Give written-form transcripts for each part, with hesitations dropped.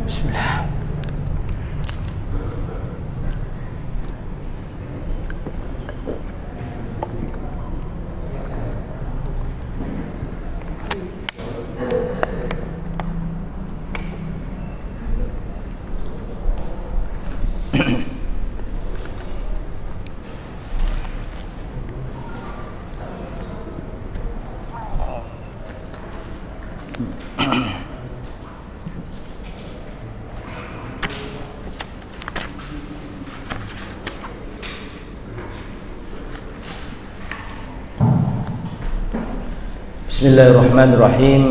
Bismillah. Bismillahirrahmanirrahim.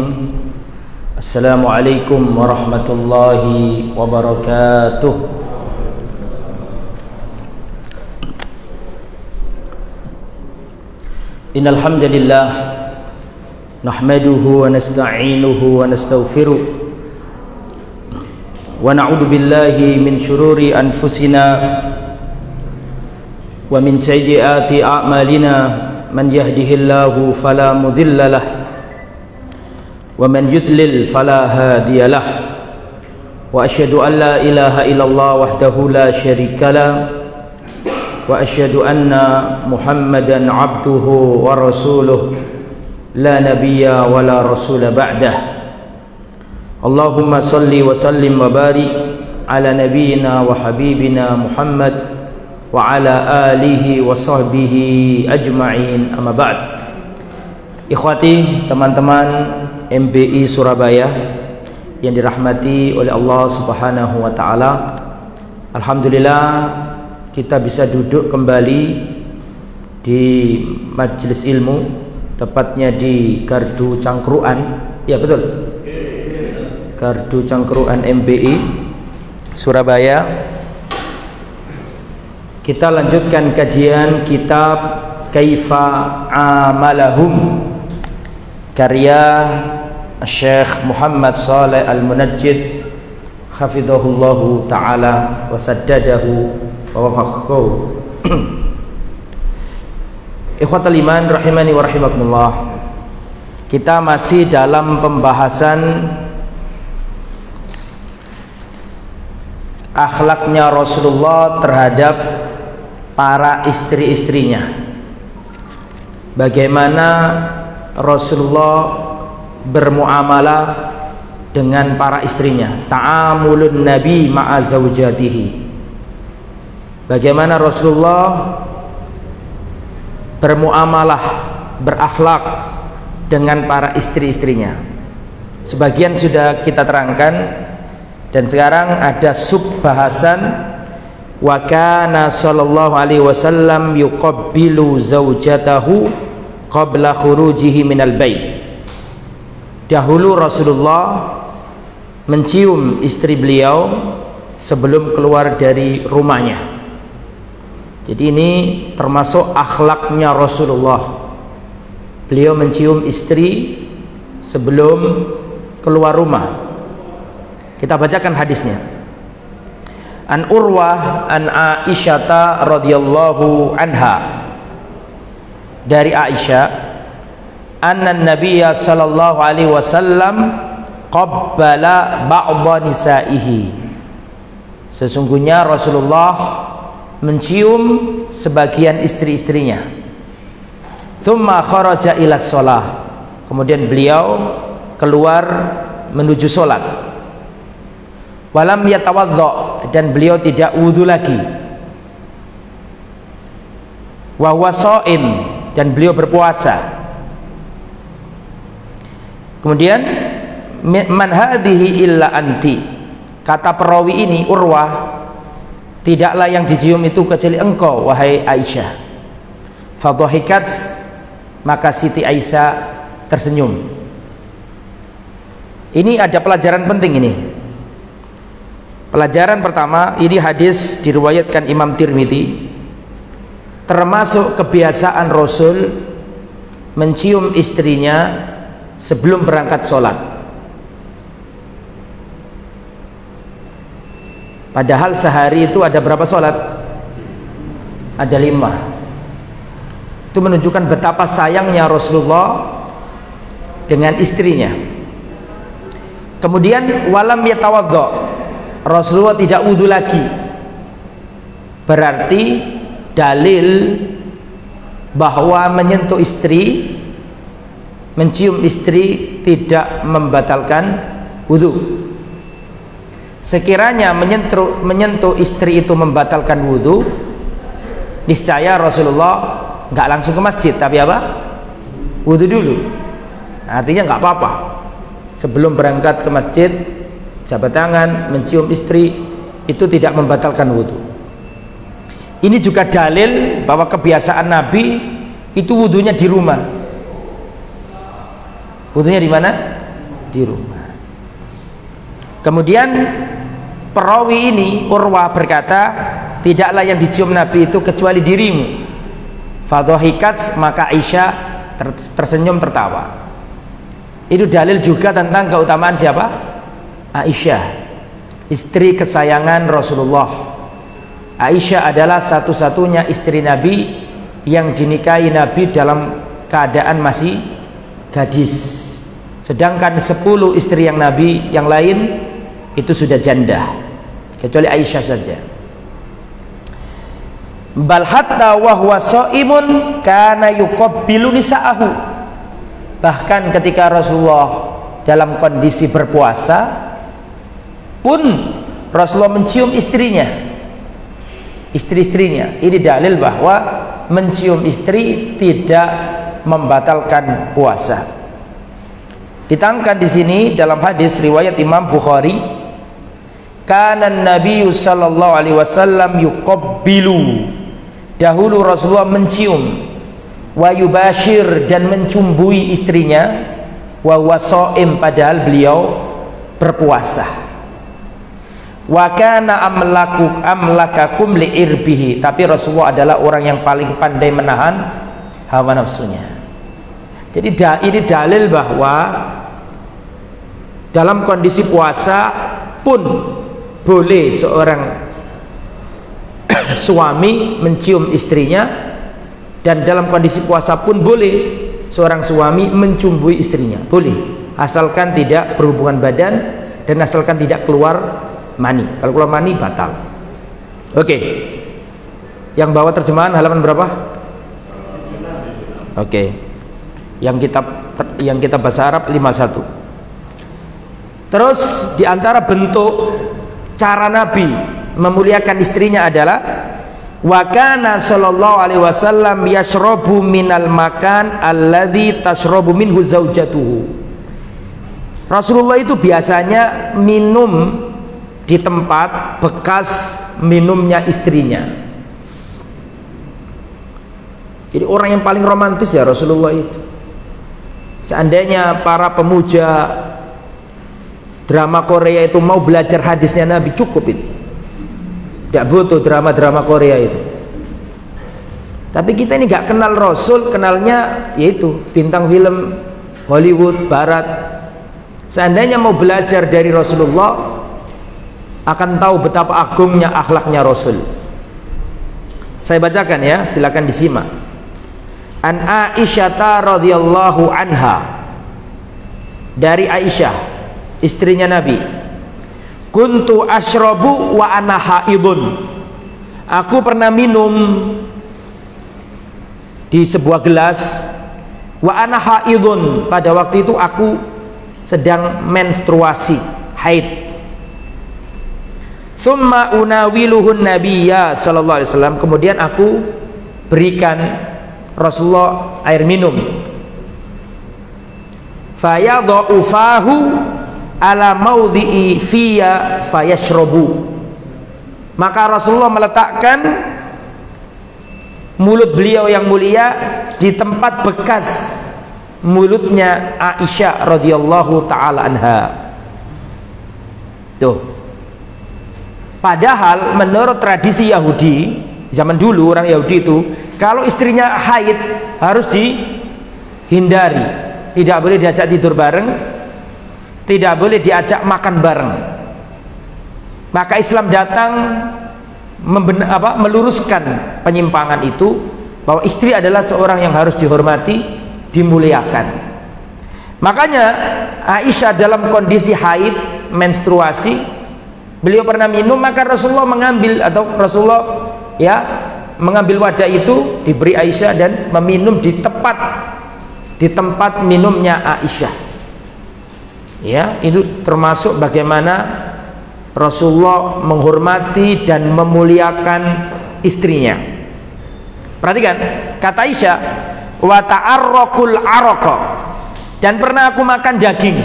Assalamualaikum warahmatullahi wabarakatuh. Innal hamdalillah nahmaduhu wa nasta'inuhu wa nastaghfiruh wa na'udzu billahi min shururi anfusina wa min sayyiati a'malina. Man yahdihillahu fala mudilla lah wa man yudlil fala hadiya lah wa asyhadu an la ilaha illallah wahdahu la syarika lah wa asyhadu anna Muhammadan abduhu wa rasuluh la nabiyya wa la rasula ba'dah. Allahumma salli wa sallim wa barik ala nabiyyina wa habibina Muhammad wa ala alihi wa sahbihi ajma'in, amma ba'd. Ikhwati, teman-teman MBI Surabaya yang dirahmati oleh Allah Subhanahu wa taala, alhamdulillah kita bisa duduk kembali di majelis ilmu, tepatnya di Gardu Cangkruan. Ya betul, Gardu Cangkruan MBI Surabaya. Kita lanjutkan kajian kitab Kaifa Amalahum karya Syekh Muhammad Saleh Al-Munajjid hafizahullahu ta'ala wa saddadahu wa wafaqahu. Ikhwatal iman rahimani wa rahimakumullah. Kita masih dalam pembahasan akhlaknya Rasulullah terhadap para istri-istrinya. Bagaimana Rasulullah bermuamalah dengan para istrinya, ta'amulun nabi ma'a zaujatihi. Bagaimana Rasulullah bermuamalah, berakhlak dengan para istri-istrinya. Sebagian sudah kita terangkan, dan sekarang ada sub bahasan. Wa kana sallallahu alaihi wasallam yuqabbilu zaujatahu qabla khurujihi minal bait. Dahulu Rasulullah mencium istri beliau sebelum keluar dari rumahnya. Jadi ini termasuk akhlaknya Rasulullah. Beliau mencium istri sebelum keluar rumah. Kita bacakan hadisnya. An Urwah an Aisyata radhiyallahu anha, dari Aisyah, anna Nabiyya sallallahu alaihi wasallam qabbala ba'dha nisaihi. Sesungguhnya Rasulullah mencium sebagian istri-istrinya. Tsumma kharaja ila shalah. Kemudian beliau keluar menuju salat. Walam yatawaddo, dan beliau tidak wudu lagi. Wa huwa shaim, dan beliau berpuasa. Kemudian man hadhihi illa anti, kata perawi ini Urwah, tidaklah yang dicium itu kecuali engkau wahai Aisyah. Fadhahikat, maka Siti Aisyah tersenyum. Ini ada pelajaran penting ini. Pelajaran pertama, ini hadis diriwayatkan Imam Tirmidzi, termasuk kebiasaan Rasul mencium istrinya sebelum berangkat sholat. Padahal sehari itu ada berapa sholat? Ada 5. Itu menunjukkan betapa sayangnya Rasulullah dengan istrinya. Kemudian walam yatawaddo, Rasulullah tidak wudhu lagi. Berarti dalil bahwa menyentuh istri, mencium istri tidak membatalkan wudhu. Sekiranya menyentuh istri itu membatalkan wudhu, niscaya Rasulullah nggak langsung ke masjid, tapi apa? Wudhu dulu. Artinya nggak apa-apa. Sebelum berangkat ke masjid, jabat tangan, mencium istri, itu tidak membatalkan wudhu. Ini juga dalil bahwa kebiasaan Nabi itu wudhunya di rumah. Wudhunya di mana? Di rumah. Kemudian perawi ini Urwah berkata, tidaklah yang dicium Nabi itu kecuali dirimu. Fadhahikat, maka Aisyah tersenyum tertawa. Itu dalil juga tentang keutamaan siapa? Aisyah, istri kesayangan Rasulullah. Aisyah adalah satu-satunya istri Nabi yang dinikahi Nabi dalam keadaan masih gadis. Sedangkan 10 istri yang Nabi yang lain itu sudah janda, kecuali Aisyah saja. Bal hatta wa huwa shaimun kana yuqabbilu nisa'ahu. Bahkan ketika Rasulullah dalam kondisi berpuasa pun Rasulullah mencium istrinya, istri-istrinya. Ini dalil bahwa mencium istri tidak membatalkan puasa. Ditangkan di sini dalam hadis riwayat Imam Bukhari, kana Nabi sallallahu alaihi wasallam yuqabbilu, dahulu Rasulullah mencium, wa yubashir, dan mencumbui istrinya, wa wasaim, padahal beliau berpuasa. Wa kana amlakakum li'irbihi, tapi Rasulullah adalah orang yang paling pandai menahan hawa nafsunya. Jadi ini dalil bahwa dalam kondisi puasa pun boleh seorang suami mencium istrinya, dan dalam kondisi puasa pun boleh seorang suami mencumbui istrinya, boleh, asalkan tidak berhubungan badan dan asalkan tidak keluar mani. Kalau keluar mani batal. Oke. Yang bawah terjemahan halaman berapa? Oke. Yang kita bahasa Arab 51. Terus diantara bentuk cara Nabi memuliakan istrinya adalah wa kana sallallahu alaihi wasallam yashrabu minal makan alladzi tashrabu minhu zaujatuhu. Rasulullah itu biasanya minum di tempat bekas minumnya istrinya. Jadi orang yang paling romantis ya Rasulullah itu. Seandainya para pemuja drama Korea itu mau belajar hadisnya Nabi, cukup itu. Tidak butuh drama-drama Korea itu. Tapi kita ini gak kenal Rasul, kenalnya yaitu bintang film Hollywood Barat. Seandainya mau belajar dari Rasulullah, akan tahu betapa agungnya akhlaknya Rasul. Saya bacakan ya, silakan disimak. An Aisyah radhiyallahu anha, dari Aisyah istrinya Nabi, kuntu ashrabu wa ana haidun, aku pernah minum di sebuah gelas, wa ana haidun, pada waktu itu aku sedang menstruasi, haid. Thumma unawiluhun nabiyya sallallahu alaihi wasallam, kemudian aku berikan Rasulullah air minum. Fayadha'u fahu ala maudhi'i fiya fayashrabu, maka Rasulullah meletakkan mulut beliau yang mulia di tempat bekas mulutnya Aisyah radhiyallahu taala anha. Tuh. Padahal menurut tradisi Yahudi zaman dulu, orang Yahudi itu kalau istrinya haid harus dihindari, tidak boleh diajak tidur bareng, tidak boleh diajak makan bareng. Maka Islam datang meluruskan penyimpangan itu, bahwa istri adalah seorang yang harus dihormati, dimuliakan. Makanya Aisyah dalam kondisi haid, menstruasi, beliau pernah minum, maka Rasulullah mengambil, atau Rasulullah ya mengambil wadah itu, diberi Aisyah dan meminum di tempat minumnya Aisyah. Ya, itu termasuk bagaimana Rasulullah menghormati dan memuliakan istrinya. Perhatikan kata Aisyah, wa ta'arraqul araqa, dan pernah aku makan daging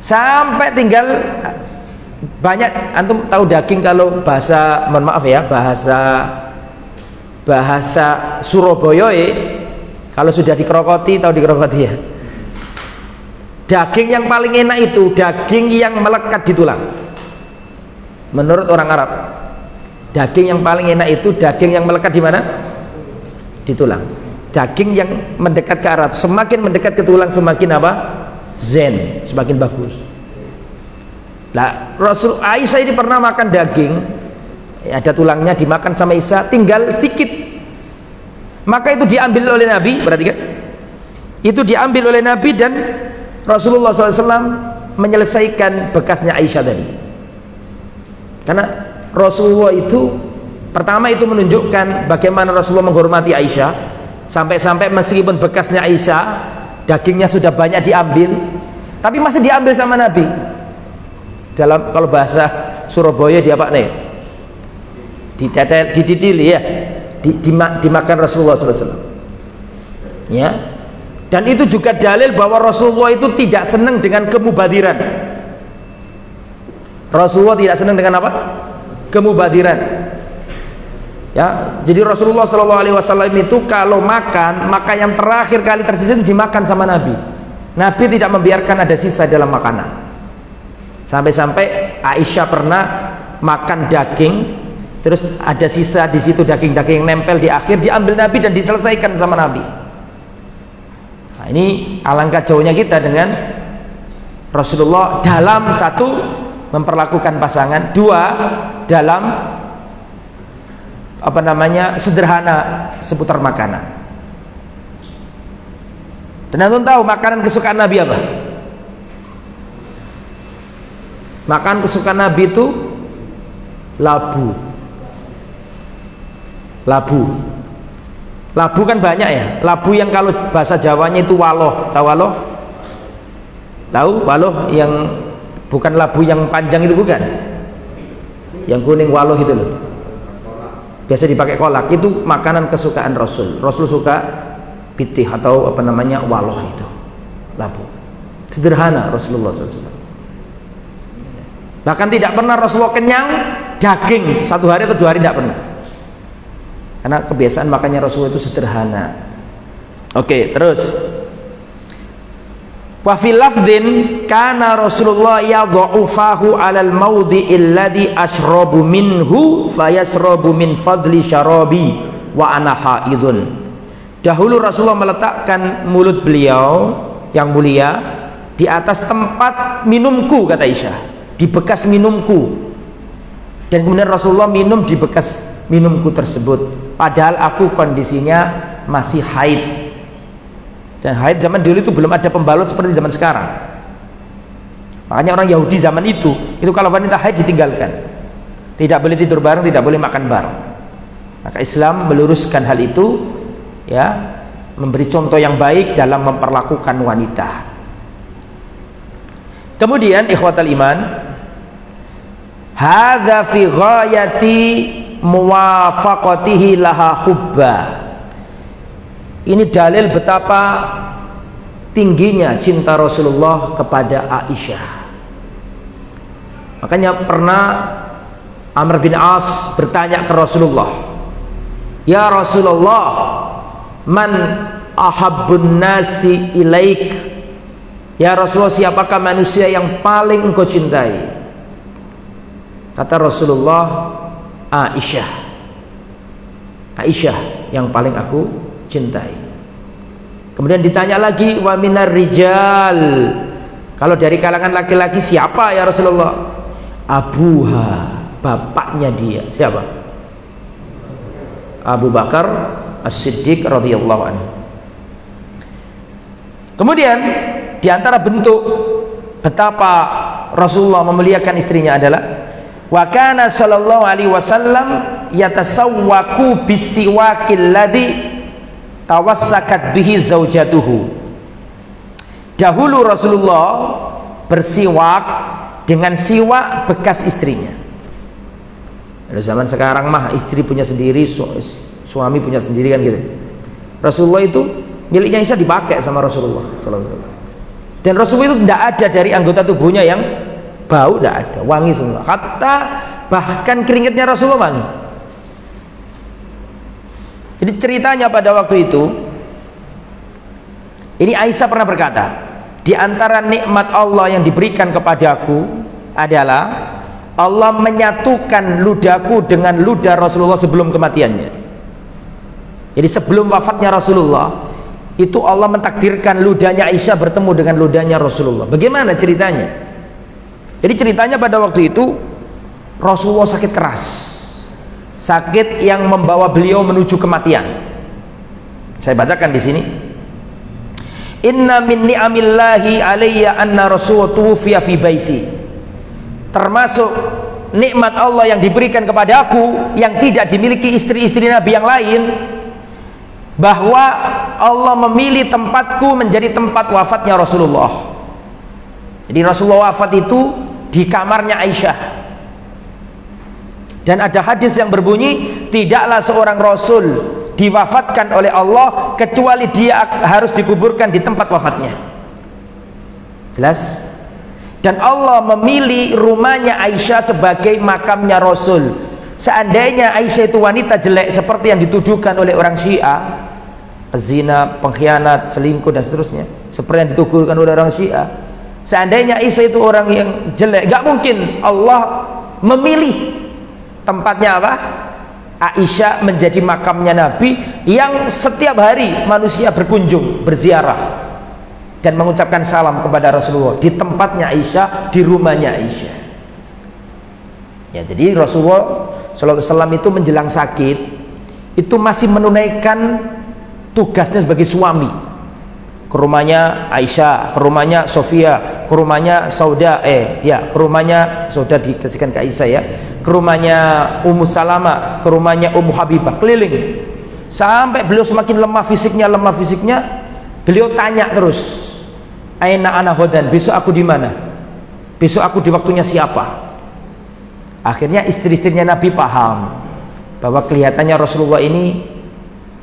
sampai tinggal banyak. Antum tahu daging kalau bahasa, mohon maaf ya, bahasa Surabaya kalau sudah dikerokoti, tahu dikerokoti ya, daging yang paling enak itu daging yang melekat di tulang. Menurut orang Arab, daging yang paling enak itu daging yang melekat di mana? Di tulang. Daging yang mendekat ke arah, semakin mendekat ke tulang semakin apa? Zen, semakin bagus. Nah, Rasul Aisyah ini pernah makan daging, ada tulangnya, dimakan sama Aisyah, tinggal sedikit. Maka itu diambil oleh Nabi, berarti kan? Itu diambil oleh Nabi dan Rasulullah SAW menyelesaikan bekasnya Aisyah tadi. Karena Rasulullah itu pertama itu menunjukkan bagaimana Rasulullah menghormati Aisyah, sampai-sampai meskipun bekasnya Aisyah dagingnya sudah banyak diambil, tapi masih diambil sama Nabi. Dalam kalau bahasa Surabaya dia apa nih? Dididili ya, dimakan Rasulullah SAW. Ya. Dan itu juga dalil bahwa Rasulullah itu tidak senang dengan kemubadiran. Rasulullah tidak senang dengan apa? Kemubadiran. Ya, jadi Rasulullah SAW itu kalau makan, maka yang terakhir kali tersisa itu dimakan sama Nabi. Nabi tidak membiarkan ada sisa dalam makanan. Sampai-sampai Aisyah pernah makan daging, terus ada sisa di situ, daging-daging yang nempel di akhir, diambil Nabi dan diselesaikan sama Nabi. Nah, ini alangkah jauhnya kita dengan Rasulullah dalam satu memperlakukan pasangan, dua dalam apa namanya sederhana seputar makanan. Dan antum tahu makanan kesukaan Nabi apa? Makanan kesukaan Nabi itu labu. Labu kan banyak ya. Labu yang kalau bahasa Jawanya itu waloh. Tahu waloh? Tahu waloh yang bukan labu yang panjang itu, bukan? Yang kuning waloh itu loh. Biasa dipakai kolak. Itu makanan kesukaan Rasul. Rasul suka pitih atau apa namanya waloh itu. Labu. Sederhana Rasulullah SAW. Bahkan tidak pernah Rasulullah kenyang daging 1 hari atau 2 hari, tidak pernah. Karena kebiasaan makannya Rasulullah itu sederhana. Oke, terus. Wa fil lafdin kana Rasulullah yadh'u fahu 'alal mawdi'il ladzi ashrabu minhu fayashrabu min fadli syarabi wa ana haidun. Dahulu Rasulullah meletakkan mulut beliau yang mulia di atas tempat minumku, kata Aisyah, di bekas minumku, dan kemudian Rasulullah minum di bekas minumku tersebut padahal aku kondisinya masih haid. Dan haid zaman dulu itu belum ada pembalut seperti zaman sekarang. Makanya orang Yahudi zaman itu kalau wanita haid ditinggalkan, tidak boleh tidur bareng, tidak boleh makan bareng. Maka Islam meluruskan hal itu, ya, memberi contoh yang baik dalam memperlakukan wanita. Kemudian ikhwatal iman, hadza fi ghayati muwafaqatihi laha hubba. Ini dalil betapa tingginya cinta Rasulullah kepada Aisyah. Makanya pernah Amr bin As bertanya ke Rasulullah, ya Rasulullah, man ahabbun nasi ilaik? Ya Rasulullah, siapakah manusia yang paling engkau cintai? Kata Rasulullah, Aisyah. Aisyah yang paling aku cintai. Kemudian ditanya lagi, wa minar rijal, kalau dari kalangan laki-laki siapa ya Rasulullah? Abuha, bapaknya dia. Siapa? Abu Bakar As-Siddiq radhiyallahu anhu. Kemudian di antara bentuk betapa Rasulullah memuliakan istrinya adalah wa kana sallallahu alaihi wasallam yatasawwaku bisiwakil ladzi tawassakat bihi zaujatuhu. Dahulu Rasulullah bersiwak dengan siwak bekas istrinya. Pada zaman sekarang mah istri punya sendiri, suami punya sendiri kan gitu. Rasulullah itu miliknya Aisyah dipakai sama Rasulullah sallallahu alaihi wasallam. Dan Rasulullah itu tidak ada dari anggota tubuhnya yang bau, tidak ada, wangi semua. Hatta bahkan keringatnya Rasulullah wangi. Jadi ceritanya pada waktu itu, ini Aisyah pernah berkata, di antara nikmat Allah yang diberikan kepadaku adalah Allah menyatukan ludahku dengan ludah Rasulullah sebelum kematiannya. Jadi sebelum wafatnya Rasulullah itu Allah mentakdirkan ludahnya Aisyah bertemu dengan ludahnya Rasulullah. Bagaimana ceritanya? Jadi ceritanya pada waktu itu Rasulullah sakit keras, sakit yang membawa beliau menuju kematian. Saya bacakan di sini. Inna min ni'amillahi alayya anna Rasulullah tuwfiya fi baiti. Termasuk nikmat Allah yang diberikan kepada aku yang tidak dimiliki istri-istri Nabi yang lain, bahwa Allah memilih tempatku menjadi tempat wafatnya Rasulullah. Jadi Rasulullah wafat itu di kamarnya Aisyah. Dan ada hadis yang berbunyi, tidaklah seorang Rasul diwafatkan oleh Allah kecuali dia harus dikuburkan di tempat wafatnya. Jelas? Dan Allah memilih rumahnya Aisyah sebagai makamnya Rasul. Seandainya Aisyah itu wanita jelek seperti yang dituduhkan oleh orang Syiah, pezina, pengkhianat, selingkuh dan seterusnya, seperti yang dituduhkan oleh orang Syiah, seandainya Aisyah itu orang yang jelek, gak mungkin Allah memilih tempatnya apa? Aisyah menjadi makamnya Nabi yang setiap hari manusia berkunjung, berziarah dan mengucapkan salam kepada Rasulullah di tempatnya Aisyah, di rumahnya Aisyah. Ya, jadi Rasulullah SAW itu menjelang sakit itu masih menunaikan tugasnya sebagai suami. Ke rumahnya Aisyah, ke rumahnya Sofia, ke rumahnya Sauda, ke rumahnya Sauda dikasihkan ke Aisyah ya, ke rumahnya Ummu Salamah, ke rumahnya Ummu Habibah, keliling sampai beliau semakin lemah fisiknya, beliau tanya terus, aina ana hodan, besok aku di mana, besok aku di waktunya siapa. Akhirnya istri-istrinya Nabi paham bahwa kelihatannya Rasulullah ini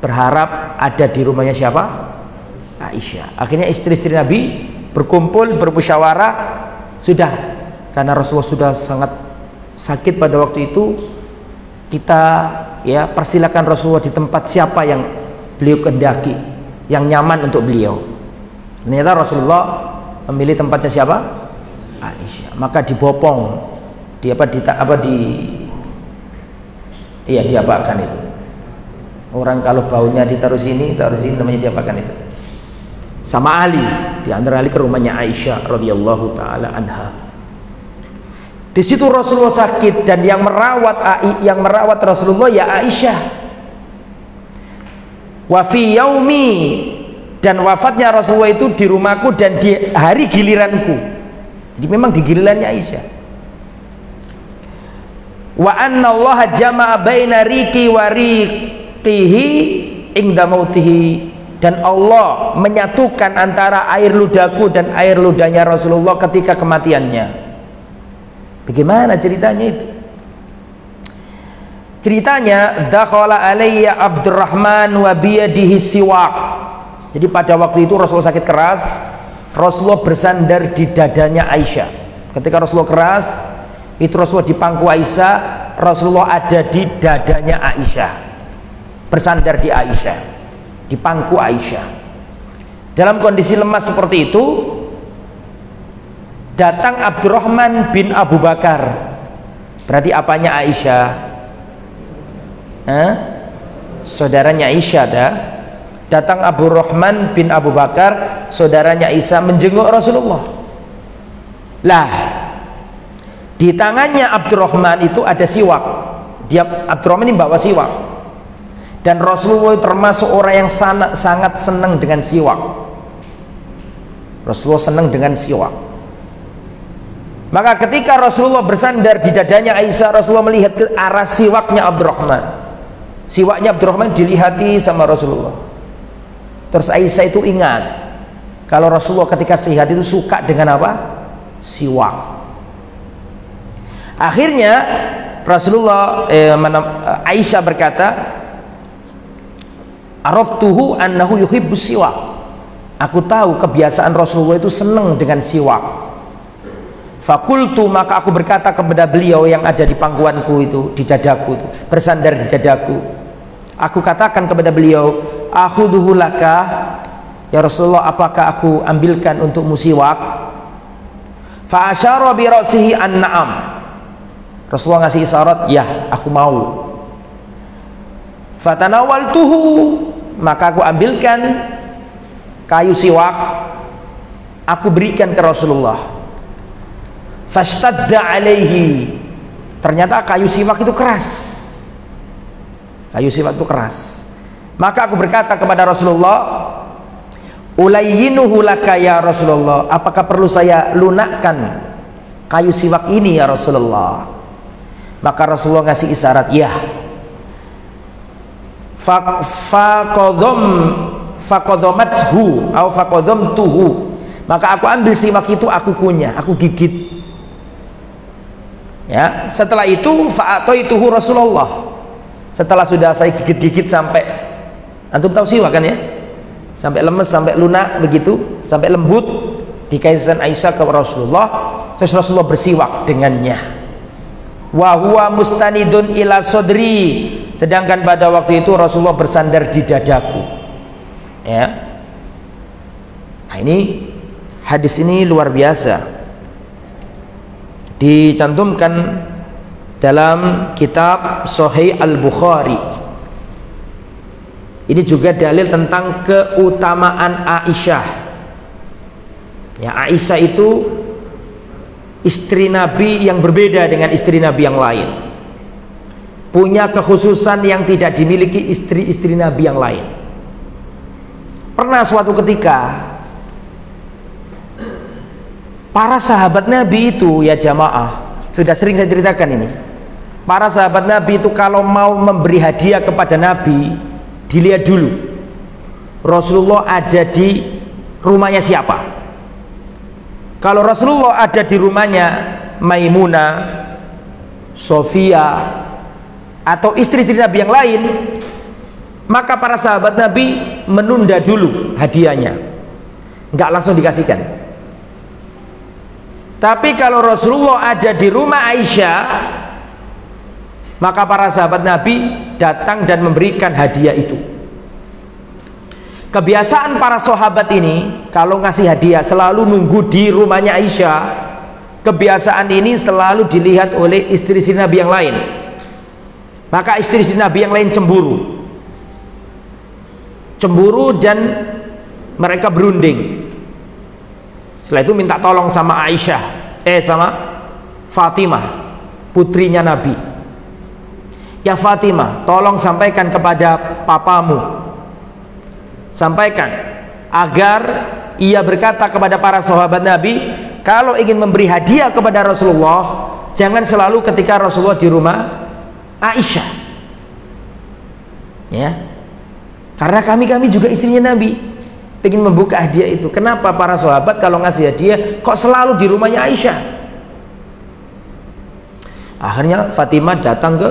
berharap ada di rumahnya siapa? Aisyah. Akhirnya istri-istri Nabi berkumpul, bermusyawarah, sudah, karena Rasulullah sudah sangat sakit pada waktu itu, kita ya persilakan Rasulullah di tempat siapa yang beliau kehendaki, yang nyaman untuk beliau. Ternyata Rasulullah memilih tempatnya siapa? Aisyah. Maka dibopong, diapakan itu. Orang kalau baunya ditaruh sini namanya diapakan itu. Sama Ali, di antara Ali ke rumahnya Aisyah radhiyallahu taala anha. Di situ Rasulullah sakit dan yang merawat Rasulullah ya Aisyah. Wa fi yaumi, dan wafatnya Rasulullah itu di rumahku dan di hari giliranku. Jadi memang di gilirannya Aisyah. Wa anna Allah jama'a baina riqi wa riqihi inda mautihi, dan Allah menyatukan antara air ludahku dan air ludahnya Rasulullah ketika kematiannya. Bagaimana ceritanya itu? Ceritanya, dakhala alayya Abdurrahman wa biyadihi siwak. Jadi pada waktu itu Rasulullah sakit keras, Rasulullah bersandar di dadanya Aisyah. Ketika Rasulullah keras, itu Rasulullah di pangku Aisyah, Rasulullah ada di dadanya Aisyah, bersandar di Aisyah, di pangku Aisyah. Dalam kondisi lemas seperti itu, datang Abdurrahman bin Abu Bakar. Berarti apanya Aisyah? Saudaranya Aisyah dah. Datang Abdurrahman bin Abu Bakar, saudaranya Aisyah, menjenguk Rasulullah. Lah, di tangannya Abdurrahman itu ada siwak. Abdurrahman ini bawa siwak. Dan Rasulullah termasuk orang yang sangat senang dengan siwak. Rasulullah senang dengan siwak. Maka ketika Rasulullah bersandar di dadanya Aisyah, Rasulullah melihat ke arah siwaknya Abdurrahman. Siwaknya Abdurrahman dilihati sama Rasulullah. Terus Aisyah itu ingat kalau Rasulullah ketika sehat itu suka dengan apa? Siwak. Akhirnya Rasulullah Aisyah berkata, "Araftuhu annahu yuhibbus siwak." Aku tahu kebiasaan Rasulullah itu senang dengan siwak. Fakultu, maka aku berkata kepada beliau yang ada di pangkuanku itu, di dadaku itu, bersandar di dadaku. Aku katakan kepada beliau, "Akhudhuhu laka, ya Rasulullah, apakah aku ambilkan untukmu siwak?" Fa asyara bi ra'sihi an-na'am. Rasulullah ngasih isyarat, "Ya, aku mau." Fatanawaltuhu, maka aku ambilkan kayu siwak, aku berikan ke Rasulullah. Fashtadda alaihi, ternyata kayu siwak itu keras. Kayu siwak itu keras. Maka aku berkata kepada Rasulullah, "Ulayyinuhu laka ya Rasulullah, apakah perlu saya lunakkan kayu siwak ini ya Rasulullah?" Maka Rasulullah ngasih isyarat, "Ya." Faqadhamathu atau faqadhamtuhu, maka aku ambil siwak itu, aku kunyah, aku gigit. Ya, setelah itu fa'ataituhu Rasulullah. Setelah sudah saya gigit-gigit sampai, antum tahu siwak kan ya? Sampai lemes, sampai lunak begitu, sampai lembut, dikasihkan Aisyah ke Rasulullah. Terus Rasulullah bersiwak dengannya. Wa huwa mustanidun ila sodri, sedangkan pada waktu itu Rasulullah bersandar di dadaku. Ya. Nah, ini hadis ini luar biasa. Dicantumkan dalam kitab Sahih Al-Bukhari. Ini juga dalil tentang keutamaan Aisyah. Ya, Aisyah itu istri Nabi yang berbeda dengan istri Nabi yang lain. Punya kekhususan yang tidak dimiliki istri-istri Nabi yang lain. Pernah suatu ketika para sahabat Nabi itu, ya jamaah, sudah sering saya ceritakan ini. Para sahabat Nabi itu kalau mau memberi hadiah kepada Nabi, dilihat dulu Rasulullah ada di rumahnya siapa. Kalau Rasulullah ada di rumahnya Maimunah, Sofia, atau istri-istri Nabi yang lain, maka para sahabat Nabi menunda dulu hadiahnya, nggak langsung dikasihkan. Tapi kalau Rasulullah ada di rumah Aisyah, maka para sahabat Nabi datang dan memberikan hadiah itu. Kebiasaan para sahabat ini kalau ngasih hadiah selalu nunggu di rumahnya Aisyah. Kebiasaan ini selalu dilihat oleh istri-istri Nabi yang lain. Maka istri-istri Nabi yang lain cemburu dan mereka berunding. Setelah itu minta tolong sama Aisyah, sama Fatimah, putrinya Nabi. "Ya Fatimah, tolong sampaikan kepada papamu, sampaikan agar ia berkata kepada para sahabat Nabi, kalau ingin memberi hadiah kepada Rasulullah, jangan selalu ketika Rasulullah di rumah Aisyah. Ya, karena kami juga istrinya Nabi, ingin membuka hadiah itu. Kenapa para sahabat kalau ngasih hadiah kok selalu di rumahnya Aisyah?" Akhirnya Fatimah datang ke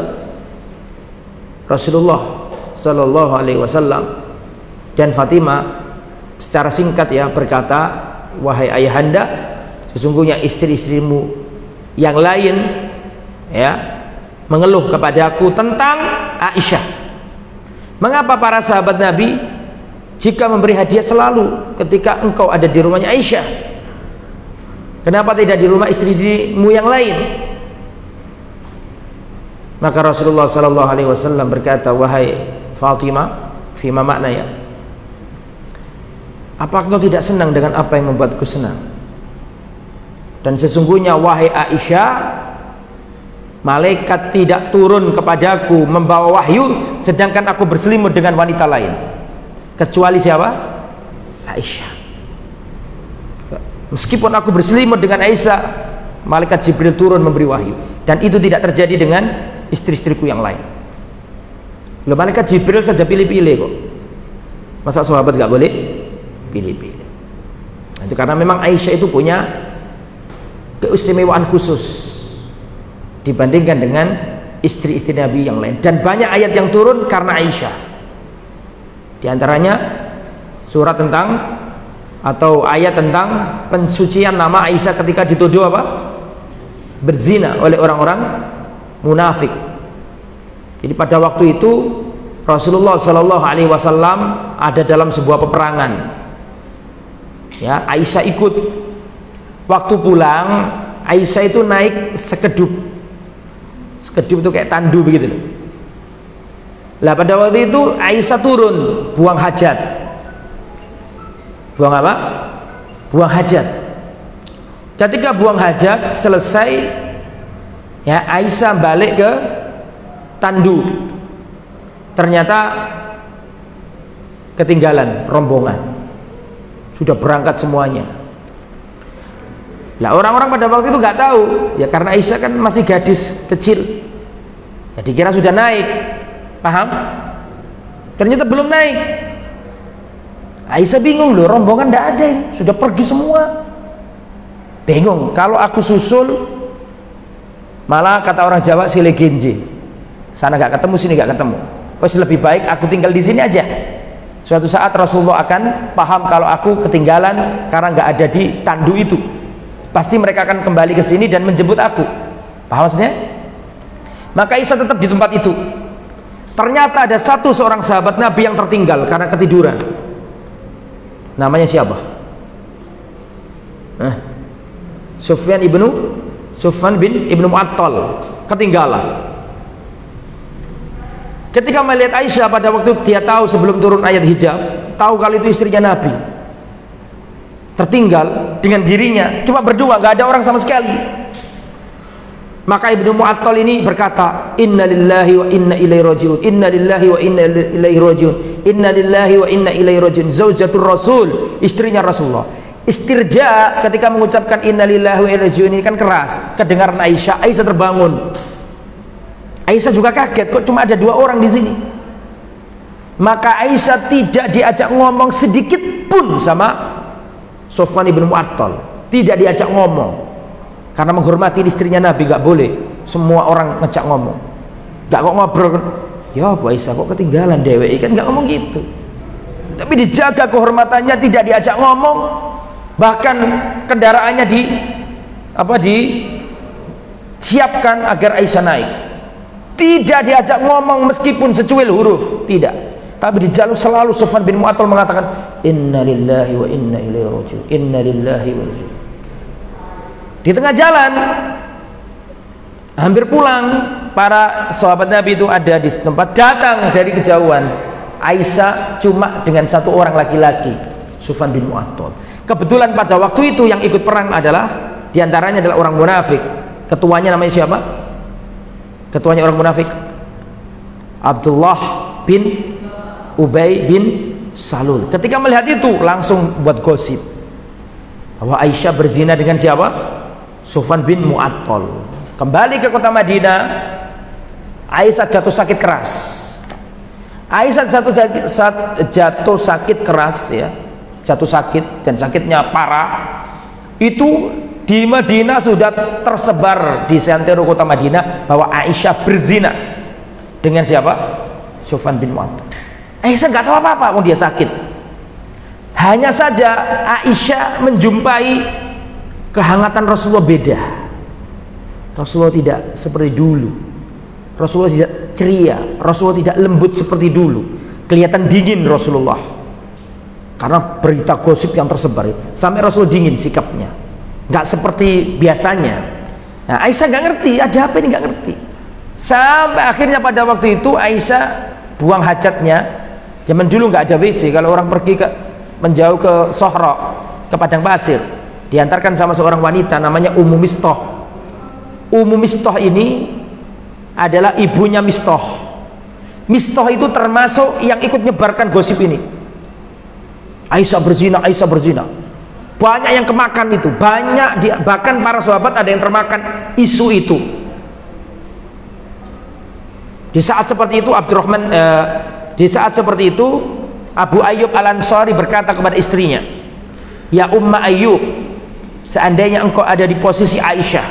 Rasulullah Sallallahu Alaihi Wasallam, dan Fatimah secara singkat ya berkata, "Wahai ayahanda, sesungguhnya istri-istrimu yang lain ya mengeluh kepadaku tentang Aisyah." Mengapa para sahabat Nabi jika memberi hadiah selalu ketika engkau ada di rumahnya Aisyah, kenapa tidak di rumah istri-istrimu yang lain? Maka Rasulullah Sallallahu Alaihi Wasallam berkata, "Wahai Fatimah, fima makna ya, apakah engkau tidak senang dengan apa yang membuatku senang? Dan sesungguhnya wahai Aisyah, malaikat tidak turun kepadaku membawa wahyu sedangkan aku berselimut dengan wanita lain, kecuali siapa? Aisyah. Meskipun aku berselimut dengan Aisyah, malaikat Jibril turun memberi wahyu, dan itu tidak terjadi dengan istri-istriku yang lain. Loh, malaikat Jibril saja pilih-pilih kok, masa sahabat gak boleh pilih-pilih? Nah, itu karena memang Aisyah itu punya keistimewaan khusus dibandingkan dengan istri-istri Nabi yang lain, dan banyak ayat yang turun karena Aisyah. Di antaranya surat tentang atau ayat tentang pensucian nama Aisyah ketika dituduh apa? Berzina oleh orang-orang munafik. Jadi pada waktu itu Rasulullah Shallallahu Alaihi Wasallam ada dalam sebuah peperangan. Ya, Aisyah ikut. Waktu pulang, Aisyah itu naik sekedup. Sekedup itu kayak tandu begitu loh. Lah pada waktu itu Aisyah turun buang hajat. Buang apa? Buang hajat. Ketika buang hajat selesai, ya Aisyah balik ke tandu. Ternyata ketinggalan rombongan. Sudah berangkat semuanya. Lah orang-orang pada waktu itu nggak tahu, ya karena Aisyah kan masih gadis kecil. Ya dikira sudah naik. Paham? Ternyata belum naik. Aisyah bingung loh, rombongan tidak ada ini, sudah pergi semua. Bingung, kalau aku susul malah kata orang Jawa sile genje, sana gak ketemu sini gak ketemu. Wes lebih baik aku tinggal di sini aja. Suatu saat Rasulullah akan paham kalau aku ketinggalan karena gak ada di tandu itu. Pasti mereka akan kembali ke sini dan menjemput aku. Paham maksudnya? Maka Aisyah tetap di tempat itu. Ternyata ada seorang sahabat Nabi yang tertinggal karena ketiduran. Namanya siapa? Sufyan bin Ibnu Mu'attal, ketinggalan. Ketika melihat Aisyah pada waktu dia tahu sebelum turun ayat hijab, tahu kalau itu istrinya Nabi, tertinggal dengan dirinya, cuma berdua, gak ada orang sama sekali. Maka Ibnu Mu'attal ini berkata, Inna lillahi wa inna ilaihi rajiun, Inna lillahi wa inna ilaihi rajiun, Inna lillahi wa inna ilaihi rajiun. Zaujatul Rasul, istrinya Rasulullah. Istirja ketika mengucapkan Inna lillahi wa inna ilaihi rajiun ini kan keras. Kedengaran Aisyah, Aisyah terbangun. Aisyah juga kaget, kok cuma ada dua orang di sini. Maka Aisyah tidak diajak ngomong sedikit pun sama Sufyan bin Mu'attal, tidak diajak ngomong. Karena menghormati istrinya Nabi, gak boleh semua orang ngejak ngomong. Gak kok ngobrol, ya Bu Aisyah kok ketinggalan dewe, kan gak ngomong gitu. Tapi dijaga kehormatannya, tidak diajak ngomong. Bahkan kendaraannya disiapkan agar Aisyah naik. Tidak diajak ngomong meskipun secuil huruf, tidak. Tapi di jalur selalu Sufyan bin Mu'attal mengatakan Inna lillahi wa inna ilaihi rajiun, Inna lillahi wa inna ilaihi rajiun. Di tengah jalan hampir pulang, para sahabat Nabi itu ada di tempat, datang dari kejauhan Aisyah cuma dengan satu orang laki-laki, Sufyan bin Mu'attal. Kebetulan pada waktu itu yang ikut perang adalah diantaranya adalah orang munafik. Ketuanya namanya siapa? Ketuanya orang munafik Abdullah bin Ubay bin Salul. Ketika melihat itu langsung buat gosip bahwa Aisyah berzina dengan siapa? Sufyan bin Mu'attal. Kembali ke kota Madinah, Aisyah jatuh sakit keras. Aisyah jatuh sakit keras, ya, jatuh sakit dan sakitnya parah. Itu di Madinah sudah tersebar di seantero kota Madinah bahwa Aisyah berzina dengan siapa? Sufyan bin Mu'attal. Aisyah nggak tahu apa-apa, dia sakit. Hanya saja Aisyah menjumpai kehangatan Rasulullah beda. Rasulullah tidak seperti dulu. Rasulullah tidak ceria, Rasulullah tidak lembut seperti dulu. Kelihatan dingin Rasulullah karena berita gosip yang tersebar. Sampai Rasulullah dingin sikapnya, nggak seperti biasanya. Nah, Aisyah nggak ngerti ada apa ini, nggak ngerti. Sampai akhirnya pada waktu itu Aisyah buang hajatnya. Zaman dulu nggak ada WC. Kalau orang pergi menjauh ke Sohro, ke padang pasir, diantarkan sama seorang wanita namanya Ummu Mistah. Ummu Mistah ini adalah ibunya Mistah. Mistah itu termasuk yang ikut menyebarkan gosip ini. Aisyah berzina, Aisyah berzina. Banyak yang kemakan itu, bahkan para sahabat ada yang termakan isu itu. Di saat seperti itu Abu Ayyub Al-Ansari berkata kepada istrinya, "Ya Umma Ayyub, seandainya engkau ada di posisi Aisyah,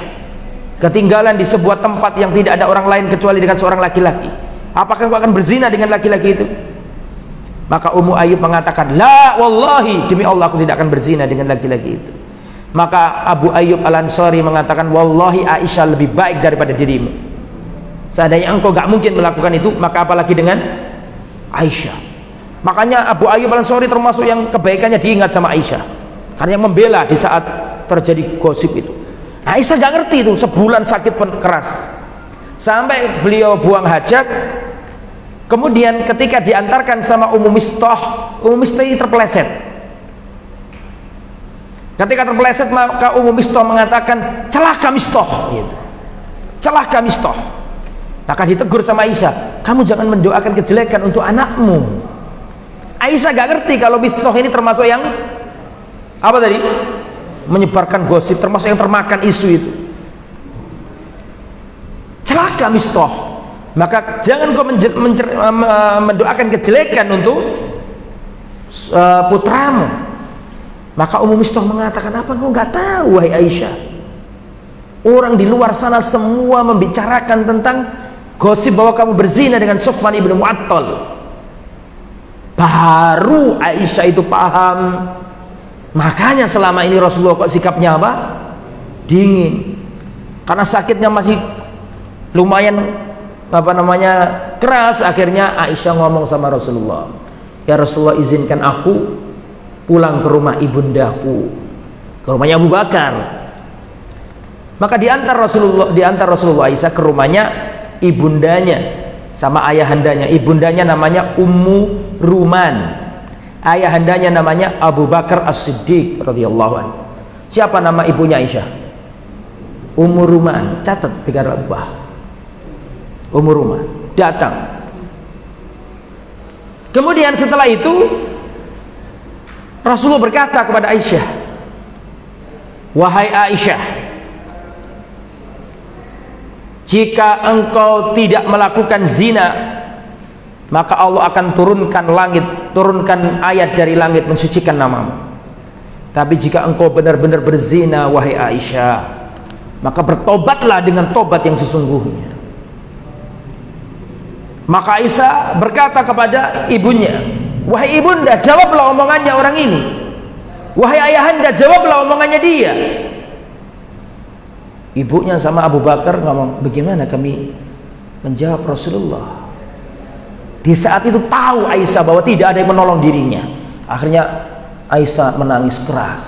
ketinggalan di sebuah tempat yang tidak ada orang lain kecuali dengan seorang laki-laki, apakah engkau akan berzina dengan laki-laki itu?" Maka Ummu Ayyub mengatakan, "La wallahi, demi Allah aku tidak akan berzina dengan laki-laki itu." Maka Abu Ayyub Al-Ansari mengatakan, "Wallahi Aisyah lebih baik daripada dirimu. Seandainya engkau gak mungkin melakukan itu, maka apalagi dengan Aisyah." Makanya Abu Ayyub Al-Ansari termasuk yang kebaikannya diingat sama Aisyah, karena yang membela di saat terjadi gosip itu. Aisyah gak ngerti itu, sebulan sakit pun keras, sampai beliau buang hajat. Kemudian ketika diantarkan sama Ummu Mistah ini terpeleset. Ketika terpeleset, maka Ummu Mistah mengatakan, "Celaka Mistah," gitu. "Celaka Mistah." Maka ditegur sama Aisyah, "Kamu jangan mendoakan kejelekan untuk anakmu." Aisyah gak ngerti kalau Mistah ini termasuk yang apa tadi? Menyebarkan gosip, termasuk yang termakan isu itu. Celaka Mistah. Maka jangan kau mendoakan kejelekan untuk putramu. Maka Ummu Mistah mengatakan, "Apa kau nggak tahu, wahai Aisyah? Orang di luar sana semua membicarakan tentang gosip bahwa kamu berzina dengan Sofwan ibnu Mu'attal." Baru Aisyah itu paham. Makanya selama ini Rasulullah kok sikapnya apa? Dingin. Karena sakitnya masih lumayan keras. Akhirnya Aisyah ngomong sama Rasulullah, "Ya Rasulullah, izinkan aku pulang ke rumah ibundaku, ke rumahnya Abu Bakar." Maka diantar Rasulullah Aisyah ke rumahnya ibundanya sama ayahandanya. Ibundanya namanya Ummu Ruman, ayahandanya namanya Abu Bakar As-Siddiq radhiyallahu anhu. Siapa nama ibunya Aisyah? Ummu Ruman. Catat biar lupa. Ummu Ruman datang. Kemudian setelah itu Rasulullah berkata kepada Aisyah, "Wahai Aisyah, jika engkau tidak melakukan zina, maka Allah akan turunkan ayat dari langit mensucikan namamu. Tapi jika engkau benar-benar berzina, wahai Aisyah, maka bertobatlah dengan tobat yang sesungguhnya." Maka Aisyah berkata kepada ibunya, "Wahai ibunda, jawablah omongannya orang ini. Wahai ayahanda, jawablah omongannya dia." Ibunya sama Abu Bakar ngomong, "Bagaimana kami menjawab Rasulullah?" Di saat itu tahu Aisyah bahwa tidak ada yang menolong dirinya. Akhirnya Aisyah menangis keras.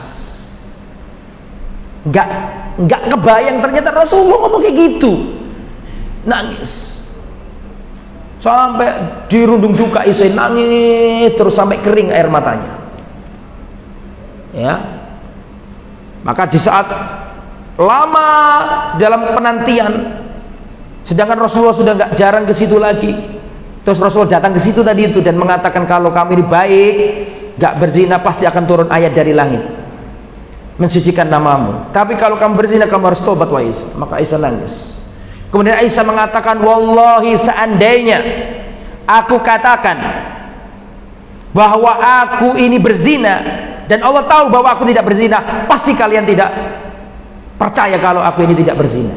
Nggak kebayang ternyata Rasulullah ngomong kayak gitu. Nangis. Sampai dirundung juga Aisyah, nangis terus sampai kering air matanya. Ya. Maka di saat lama dalam penantian, sedangkan Rasulullah sudah nggak jarang ke situ lagi, terus Rasulullah datang ke situ tadi itu dan mengatakan, "Kalau kamu ini baik, nggak berzina, pasti akan turun ayat dari langit mensucikan namamu. Tapi kalau kamu berzina, kamu harus tobat, wahai Aisyah." Maka Aisyah nangis. Kemudian Aisyah mengatakan, "Wallahi, seandainya aku katakan bahwa aku ini berzina dan Allah tahu bahwa aku tidak berzina, pasti kalian tidak percaya kalau aku ini tidak berzina.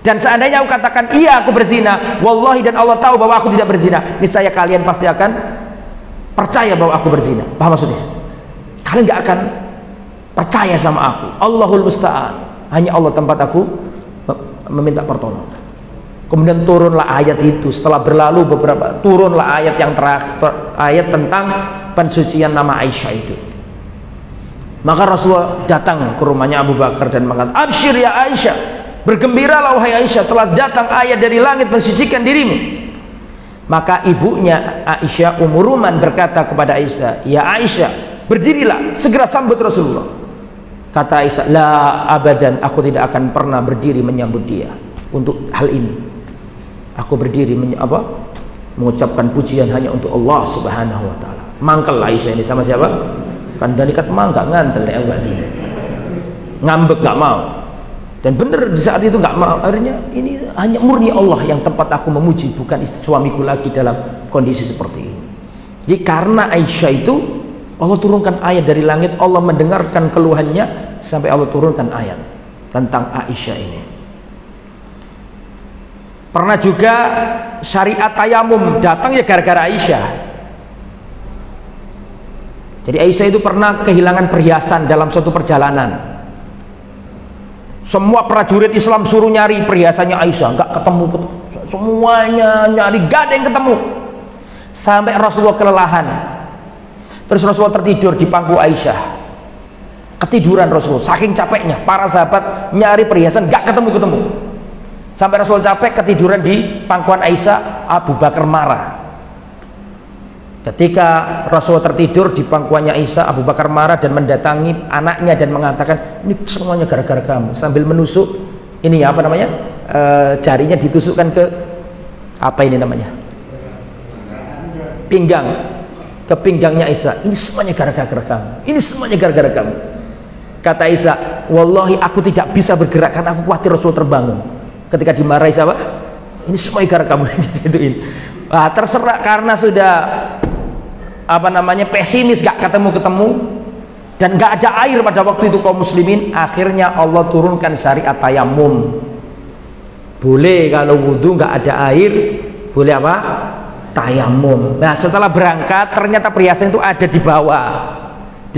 Dan seandainya aku katakan iya aku berzina, wallahi dan Allah tahu bahwa aku tidak berzina, niscaya kalian pasti akan percaya bahwa aku berzina." Paham maksudnya? Kalian gak akan percaya sama aku. Allahul musta'an. Hanya Allah tempat aku meminta pertolongan. Kemudian turunlah ayat itu. Setelah berlalu turunlah ayat yang terakhir, ayat tentang pensucian nama Aisyah itu. Maka Rasulullah datang ke rumahnya Abu Bakar dan mengatakan, "Absyir ya Aisyah, bergembiralah wahai Aisyah, telah datang ayat dari langit mensucikan dirimu." Maka ibunya Aisyah, Ummu Ruman, berkata kepada Aisyah, "Ya Aisyah, berdirilah, segera sambut Rasulullah." Kata Aisyah, "La abadan, aku tidak akan pernah berdiri menyambut dia untuk hal ini. Aku berdiri mengucapkan pujian hanya untuk Allah Subhanahu wa taala." Mangkel Aisyah ini sama siapa? Kan dari kat mangga ngantel ya, enggak sih. ngambek, nggak mau. Dan benar di saat itu nggak mau. Akhirnya ini hanya murni Allah yang tempat aku memuji, bukan istri suamiku lagi dalam kondisi seperti ini. Jadi karena Aisyah itu Allah turunkan ayat dari langit, Allah mendengarkan keluhannya sampai Allah turunkan ayat tentang Aisyah ini. Pernah juga syariat tayamum datang ya gara-gara Aisyah. Jadi Aisyah itu pernah kehilangan perhiasan dalam suatu perjalanan. Semua prajurit Islam suruh nyari perhiasannya Aisyah, nggak ketemu. Semuanya nyari, gak ada yang ketemu. Sampai Rasulullah kelelahan. Terus Rasulullah tertidur di pangku Aisyah. Ketiduran Rasulullah, saking capeknya. Para sahabat nyari perhiasan, nggak ketemu-ketemu. Sampai Rasulullah capek, ketiduran di pangkuan Aisyah. Abu Bakar marah. Ketika Rasulullah tertidur di pangkuannya Aisyah, Abu Bakar marah dan mendatangi anaknya dan mengatakan, ini semuanya gara-gara kamu. Sambil menusuk ini apa namanya, jarinya ditusukkan ke apa ini namanya, pinggang, ke pinggangnya Aisyah. Ini semuanya gara-gara kamu, ini semuanya gara-gara kamu. Kata Aisyah, wallahi aku tidak bisa bergerak karena aku khawatir Rasulullah terbangun. Ketika dimarahi siapa? Ini semuanya gara-gara kamu. Gituin. Nah, terserah, karena sudah apa namanya pesimis, gak ketemu-ketemu dan gak ada air pada waktu itu kaum muslimin. Akhirnya Allah turunkan syariat tayamum. Boleh kalau wudhu gak ada air, boleh apa? Tayamum. Nah setelah berangkat ternyata perhiasan itu ada di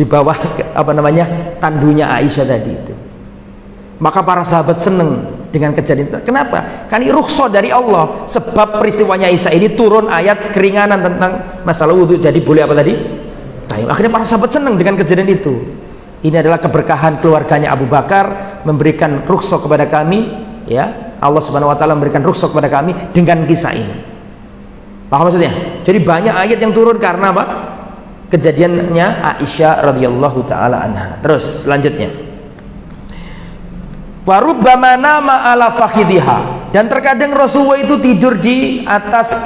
bawah apa namanya tandunya Aisyah tadi itu. Maka para sahabat seneng dengan kejadian itu. Kenapa? Kan ini rukhsah dari Allah. Sebab peristiwanya Aisyah ini turun ayat keringanan tentang masalah wudhu. Jadi boleh apa tadi? Tayamum. Akhirnya para sahabat senang dengan kejadian itu. Ini adalah keberkahan keluarganya Abu Bakar, memberikan rukhsah kepada kami, ya. Allah Subhanahu wa taala memberikan rukhsah kepada kami dengan kisah ini. Paham maksudnya? Jadi banyak ayat yang turun karena apa? Kejadiannya Aisyah radhiyallahu taala anha. Terus selanjutnya, warubbama nama ala fakhidhiha, dan terkadang Rasulullah itu tidur di atas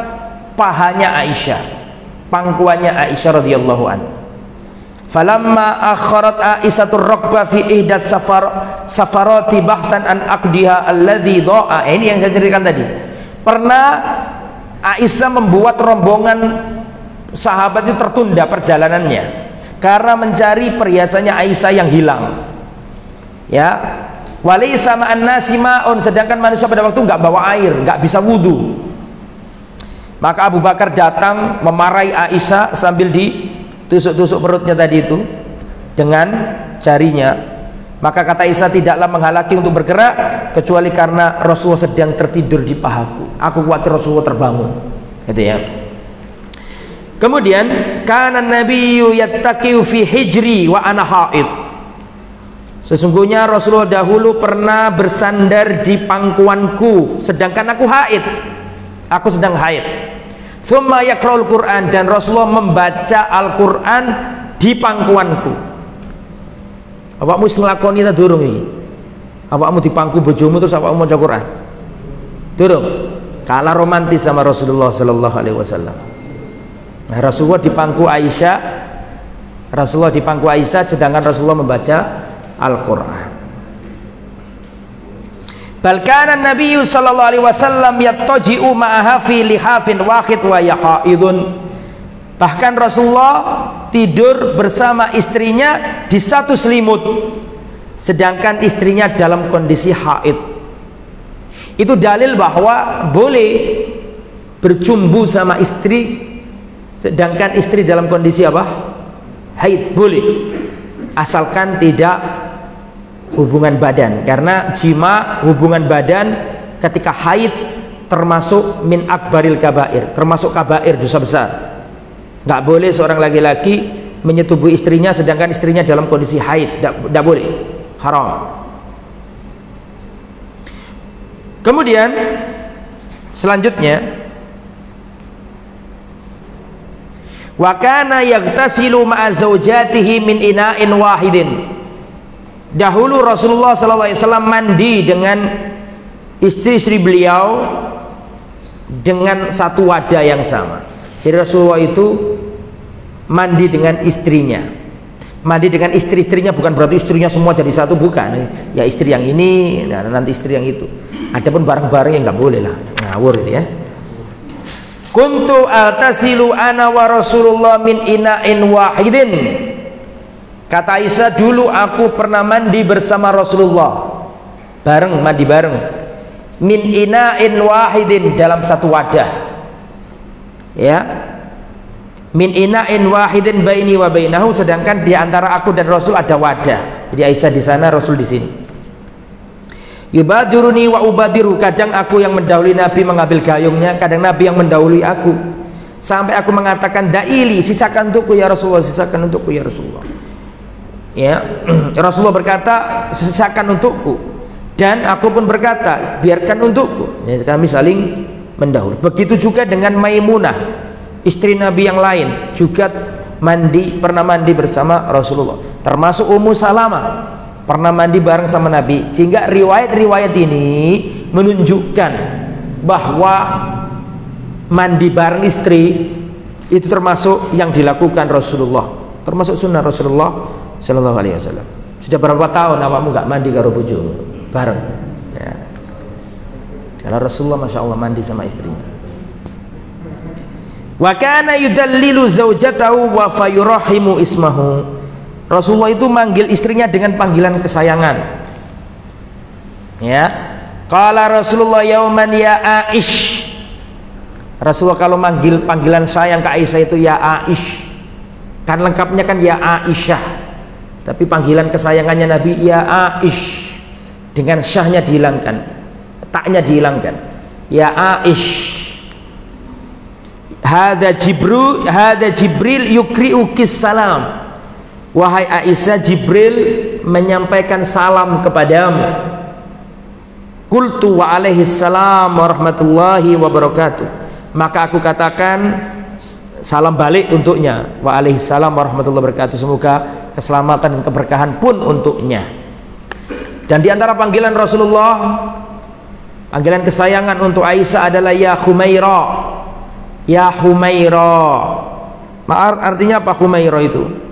pahanya Aisyah, pangkuannya Aisyah radhiyallahu anha. Falamma akharat Aisyatu raqba fi ihdas safarati bahtan an aqdiha alladhi dha'a. Ini yang saya ceritakan tadi. Pernah Aisyah membuat rombongan sahabat itu tertunda perjalanannya karena mencari perhiasannya Aisyah yang hilang. Ya, walaysa ma'an nasi ma'un, sedangkan manusia pada waktu nggak bawa air, nggak bisa wudhu. Maka Abu Bakar datang memarahi Aisyah sambil ditusuk-tusuk perutnya tadi itu dengan jarinya. Maka kata Aisyah, tidaklah menghalangi untuk bergerak kecuali karena Rasulullah sedang tertidur di pahaku. Aku khawatir Rasulullah terbangun. Gitu ya. Kemudian kana nabiyyu yattaqiu fi hijri wa ana haid. Sesungguhnya Rasulullah dahulu pernah bersandar di pangkuanku sedangkan aku haid. Aku sedang haid. Tsumma yaqra'ul Qur'an, dan Rasulullah membaca Al-Qur'an di pangkuanku. Awakmu wis nglakoni ta durung iki? Awakmu di pangku bojomu terus awakmu maca Qur'an? Durung. Kalah romantis sama Rasulullah sallallahu alaihi wasallam. Nah, Rasulullah di pangku Aisyah sedangkan Rasulullah membaca Al-Qur'an. Balkana Nabi sallallahu alaihi wasallam yattaji'u ma'aha fi lihafin wahid wa yahaidun. Bahkan Rasulullah tidur bersama istrinya di satu selimut sedangkan istrinya dalam kondisi haid. Itu dalil bahwa boleh bercumbu sama istri sedangkan istri dalam kondisi apa? Haid, boleh, asalkan tidak hubungan badan, karena jima hubungan badan ketika haid termasuk min akbaril kabair, termasuk kabair, dosa besar. Nggak boleh seorang laki-laki menyetubuhi istrinya sedangkan istrinya dalam kondisi haid, nggak boleh, haram. Kemudian selanjutnya, wa kana yaghtasilu ma'a zaujatihi min ina'in wahidin. Dahulu Rasulullah sallallahu alaihi wasallam mandi dengan istri-istri beliau dengan satu wadah yang sama. Jadi Rasulullah itu mandi dengan istrinya. Mandi dengan istri-istrinya bukan berarti istrinya semua jadi satu, bukan. Ya istri yang ini, nah, nanti istri yang itu. Adapun bareng-bareng yang nggak boleh lah, ngawur itu ya. Kuntu altasilu ana wa Rasulullah min ina'in wahidin. Kata Aisyah, dulu aku pernah mandi bersama Rasulullah, mandi bareng. Min ina'in wahidin, dalam satu wadah. Ya. Min ina'in wahidin baini wa bainahu, sedangkan di antara aku dan Rasul ada wadah. Jadi Aisyah di sana, Rasul di sini. Yubadiruni wa ubadiru, kadang aku yang mendahului Nabi mengambil gayungnya, kadang Nabi yang mendahului aku. Sampai aku mengatakan, daili, sisakan untukku ya Rasulullah, sisakan untukku ya Rasulullah. Ya, Rasulullah berkata, sisakan untukku. Dan aku pun berkata, biarkan untukku. Ya, kami saling mendahului. Begitu juga dengan Maimunah, istri Nabi yang lain, juga pernah mandi bersama Rasulullah. Termasuk Ummu Salamah pernah mandi bareng sama Nabi. Sehingga riwayat-riwayat ini menunjukkan bahwa mandi bareng istri itu termasuk yang dilakukan Rasulullah, termasuk sunnah Rasulullah Shallallahu Alaihi Wasallam. Sudah berapa tahun awakmu gak mandi karo bojomu bareng? Ya. Karena Rasulullah Masya Allah mandi sama istrinya. Wa kana yudallilu zaujatahu wa fayurahimu ismahu. Rasulullah itu manggil istrinya dengan panggilan kesayangan. Ya. Qala Rasulullah yauman ya Aish. Rasulullah kalau manggil panggilan sayang ke Aisyah itu ya Aish. Kan lengkapnya kan ya Aisyah. Tapi panggilan kesayangannya Nabi ya Aish. Dengan syahnya dihilangkan, taknya dihilangkan. Ya Aish. Hada Jibril yukri'ukis salam. Wahai Aisyah, Jibril menyampaikan salam kepadamu. Qultu wa alaihi salam warahmatullahi wabarakatuh. Maka aku katakan salam balik untuknya, wa alaihi salam warahmatullahi wabarakatuh. Semoga keselamatan dan keberkahan pun untuknya. Dan di antara panggilan Rasulullah, panggilan kesayangan untuk Aisyah adalah ya Humaira. Ya Humaira. Artinya apa Humaira itu?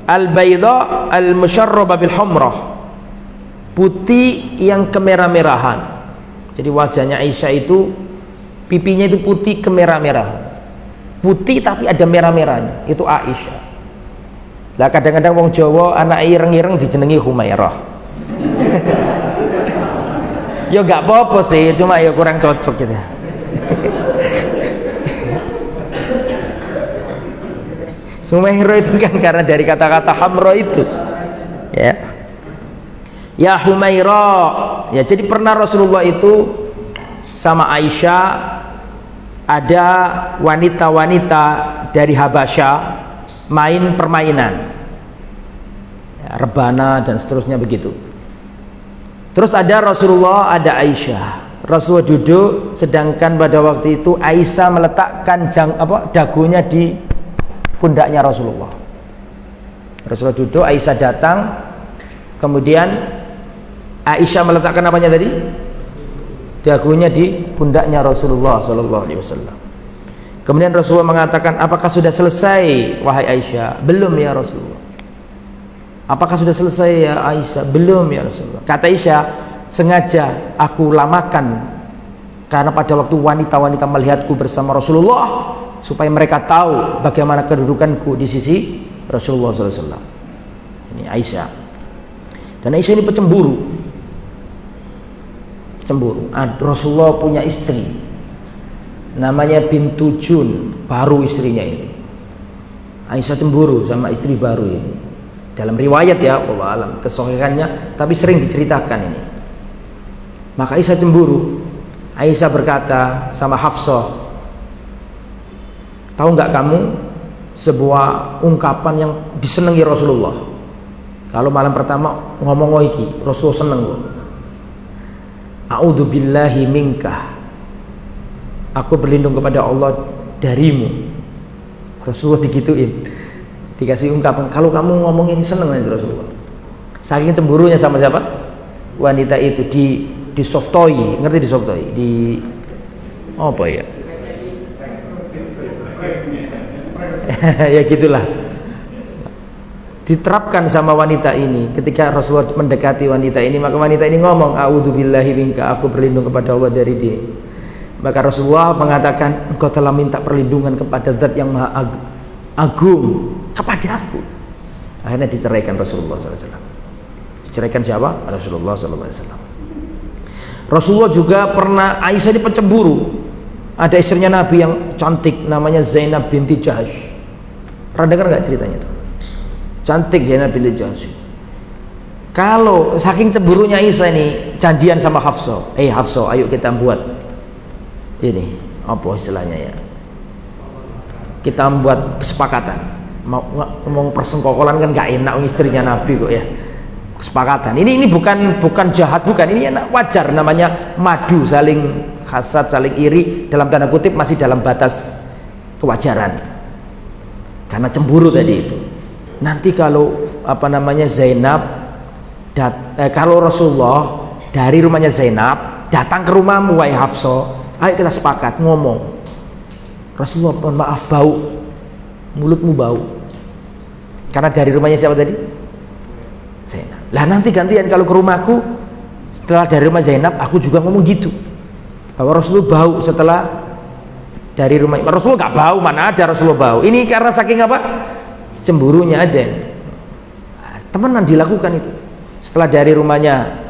Al-bayda al-musyarraba bil humrah, putih yang kemerah-merahan. Jadi wajahnya Aisyah itu, pipinya itu putih kemerah-merahan. Putih tapi ada merah-merahnya, itu Aisyah. Lah kadang-kadang wong Jawa anak ireng-ireng dijenengi Humairah. Ya gak apa-apa sih, cuma ya kurang cocok gitu. Humairah itu kan karena dari kata-kata hamra itu. Ya. Ya Humairah. Ya, jadi pernah Rasulullah itu sama Aisyah, ada wanita-wanita dari Habasyah main permainan. Ya, rebana dan seterusnya begitu. Terus ada Rasulullah, ada Aisyah. Rasulullah duduk, sedangkan pada waktu itu Aisyah meletakkan dagunya di pundaknya Rasulullah. Rasulullah duduk, Aisyah datang, kemudian Aisyah meletakkan apanya tadi? Dagunya di pundaknya Rasulullah Sallallahu Alaihi Wasallam. Kemudian Rasulullah mengatakan, apakah sudah selesai wahai Aisyah? Belum ya Rasulullah. Apakah sudah selesai ya Aisyah? Belum ya Rasulullah. Kata Aisyah, sengaja aku lamakan karena pada waktu wanita-wanita melihatku bersama Rasulullah, supaya mereka tahu bagaimana kedudukanku di sisi Rasulullah SAW. Ini Aisyah. Dan Aisyah ini pecemburu. Rasulullah punya istri, namanya Bintu Jun, baru istrinya ini. Aisyah cemburu sama istri baru ini. Dalam riwayat ya, Allah alam kesahihannya, tapi sering diceritakan ini. Maka Aisyah cemburu. Aisyah berkata sama Hafsah, tahu nggak kamu sebuah ungkapan yang disenangi Rasulullah? Kalau malam pertama ngomong iki, Rasulullah seneng loh. A'udzu billahi minka. Aku berlindung kepada Allah darimu. Rasulullah digituin, dikasih ungkapan. Kalau kamu ngomong ini seneng aja Rasulullah. Saking cemburunya sama siapa? Wanita itu di softoi, ngerti di softoi? Di apa ya? Ya gitulah. diterapkan sama wanita ini. Ketika Rasulullah mendekati wanita ini, maka wanita ini ngomong, a'udzubillahi minka, aku berlindung kepada Allah dari dia. Maka Rasulullah mengatakan, engkau telah minta perlindungan kepada zat yang maha agung kepada aku. Akhirnya diceraikan Rasulullah SAW. Diceraikan siapa? Rasulullah SAW. Rasulullah juga pernah, Aisyah ini pencemburu. Ada istrinya Nabi yang cantik, namanya Zainab binti Jahsh. Pernah dengar nggak ceritanya itu? Cantik Zainab binti Jahsh. Kalau saking cemburunya Aisyah ini, janjian sama Hafsah. Hafsah, ayo kita buat ini, apa istilahnya ya? Kita buat kesepakatan. Mau ngomong persengkokolan kan nggak enak, istrinya Nabi kok ya. Kesepakatan. Ini bukan jahat, bukan. Ini enak, wajar, namanya madu, saling hasad, saling iri, dalam tanda kutip masih dalam batas kewajaran. Karena cemburu tadi itu. Nanti kalau Zainab kalau Rasulullah dari rumahnya Zainab datang ke rumahmu wahai Hafsah, ayo kita sepakat ngomong. Rasulullah, mohon maaf, bau, mulutmu bau. Karena dari rumahnya siapa tadi? Zainab. Lah nanti gantian kalau ke rumahku, setelah dari rumah Zainab aku juga ngomong gitu, bahwa Rasulullah bau setelah dari rumah. Rasulullah nggak bau, mana ada Rasulullah bau. Ini karena saking apa? Cemburunya aja. Temenan dilakukan itu. Setelah dari rumahnya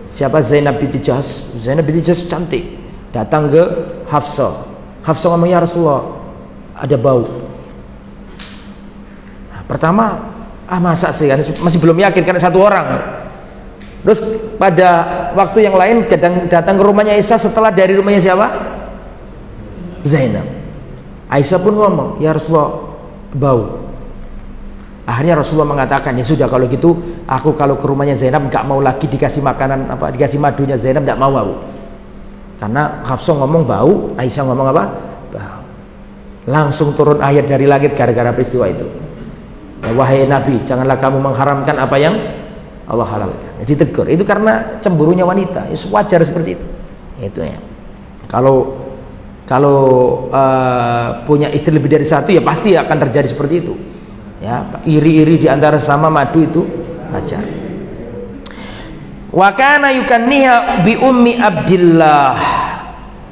siapa, Zainab binti Jahsh. Zainab binti Jahsh cantik, datang ke Hafsah. Hafsah ngomong, ya Rasulullah, ada bau. Nah, pertama, masa sih, kan masih belum yakin karena satu orang. Terus pada waktu yang lain datang ke rumahnya Aisyah setelah dari rumahnya siapa? Zainab. Aisyah pun ngomong, ya Rasulullah, bau. Akhirnya Rasulullah mengatakan, ya sudah kalau gitu, aku kalau ke rumahnya Zainab nggak mau lagi dikasih makanan dikasih madunya Zainab, nggak mau aku. Karena Hafsah ngomong bau, Aisyah ngomong apa? Bau. Langsung turun ayat dari langit gara-gara peristiwa itu. Ya, wahai Nabi, janganlah kamu mengharamkan apa yang Allah halalkan. Jadi tegur. Itu karena cemburunya wanita. Itu wajar seperti itu. Itu ya. Kalau punya istri lebih dari satu, ya pasti akan terjadi seperti itu. Ya, iri-iri di antara sama madu itu wajar. Wa kana yukanniha bi ummi Abdillah.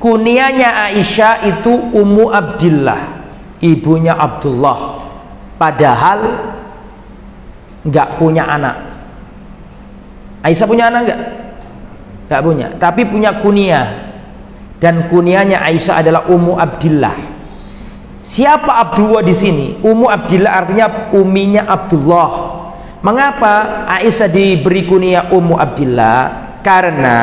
Kunianya Aisyah itu Ummu Abdillah, ibunya Abdullah. Padahal nggak punya anak. Aisyah punya anak nggak? Nggak punya, tapi punya kunyah. Dan kunyahnya Aisyah adalah Ummu Abdillah. Siapa Abdullah di sini? Ummu Abdillah artinya uminya Abdullah. Mengapa Aisyah diberi kunyah Ummu Abdillah? Karena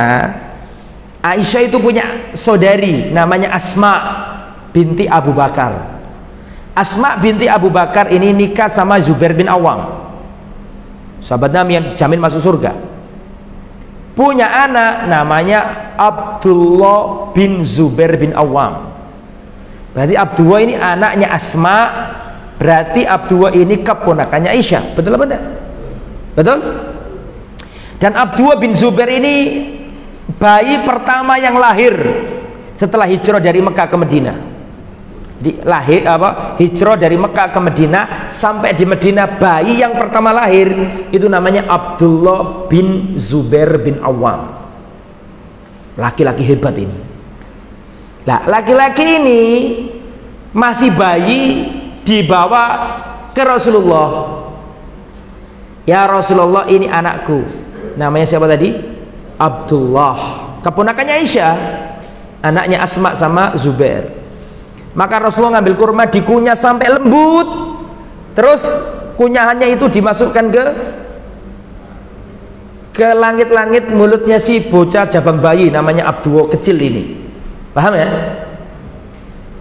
Aisyah itu punya saudari namanya Asma binti Abu Bakar. Asma binti Abu Bakar ini nikah sama Zubair bin Awam, sahabat Nabi yang dijamin masuk surga. Punya anak namanya Abdullah bin Zubair bin Awam. Berarti Abdullah ini anaknya Asma, berarti Abdullah ini keponakannya Aisyah. Betul apa enggak? Betul? Dan Abdullah bin Zubair ini bayi pertama yang lahir setelah hijrah dari Mekah ke Madinah. Jadi hijrah dari Mekah ke Madinah, sampai di Madinah bayi yang pertama lahir itu namanya Abdullah bin Zubair bin Awam. Laki-laki hebat ini. Nah, laki-laki ini masih bayi dibawa ke Rasulullah. Ya Rasulullah, ini anakku. Namanya siapa tadi? Abdullah, keponakannya Aisyah, anaknya Asma sama Zubair. Maka Rasulullah ngambil kurma, dikunyah sampai lembut. Terus kunyahannya itu dimasukkan ke langit-langit mulutnya si bocah jabang bayi namanya Abdullah kecil ini. Paham ya?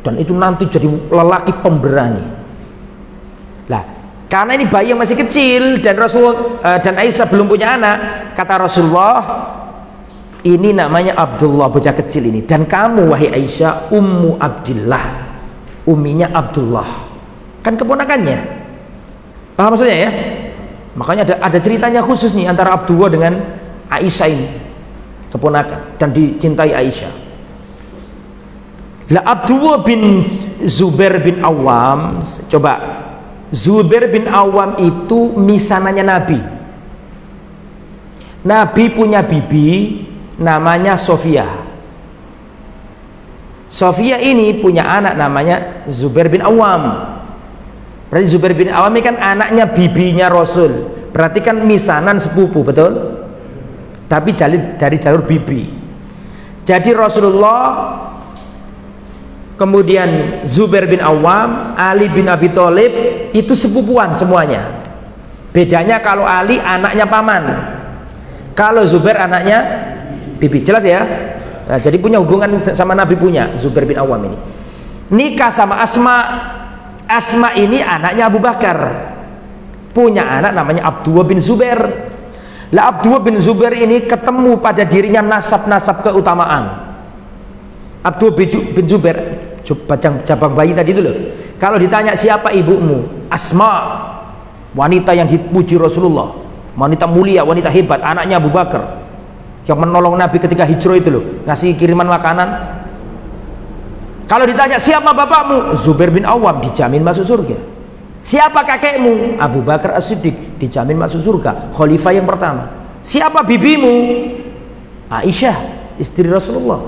Dan itu nanti jadi lelaki pemberani. Lah, karena ini bayi yang masih kecil dan Rasulullah dan Aisyah belum punya anak, kata Rasulullah, ini namanya Abdullah, bocah kecil ini, dan kamu wahai Aisyah Ummu Abdillah, uminya Abdullah, kan keponakannya. Paham maksudnya ya? Makanya ada ceritanya khusus nih antara Abdullah dengan Aisyah ini, keponakan dan dicintai Aisyah. Lah Abdullah bin Zubair bin Awam, coba Zubair bin Awam itu misananya Nabi. Nabi punya bibi namanya Sofia. Sofia ini punya anak namanya Zubair bin Awam. Berarti Zubair bin Awam ini kan anaknya bibinya Rasul. Berarti kan misanan sepupu, betul? Tapi dari jalur bibi. Jadi Rasulullah, kemudian Zubair bin Awam, Ali bin Abi Thalib itu sepupuan semuanya. Bedanya kalau Ali anaknya paman, kalau Zubair anaknya bibi. Jelas ya? Nah, jadi punya hubungan sama Nabi punya Zubair bin Awam ini. Nikah sama Asma. Asma ini anaknya Abu Bakar. Punya anak namanya Abdullah bin Zubair. Lah Abdullah bin Zubair ini ketemu pada dirinya nasab-nasab keutamaan. Abdullah bin Zubair, cabang bayi tadi itu loh. Kalau ditanya siapa ibumu, Asma, wanita yang dipuji Rasulullah, wanita mulia, wanita hebat, anaknya Abu Bakar yang menolong Nabi ketika hijrah itu loh, ngasih kiriman makanan. Kalau ditanya siapa bapakmu, Zubair bin Awam, dijamin masuk surga. Siapa kakekmu, Abu Bakar As-Siddiq, dijamin masuk surga, khalifah yang pertama. Siapa bibimu, Aisyah, istri Rasulullah.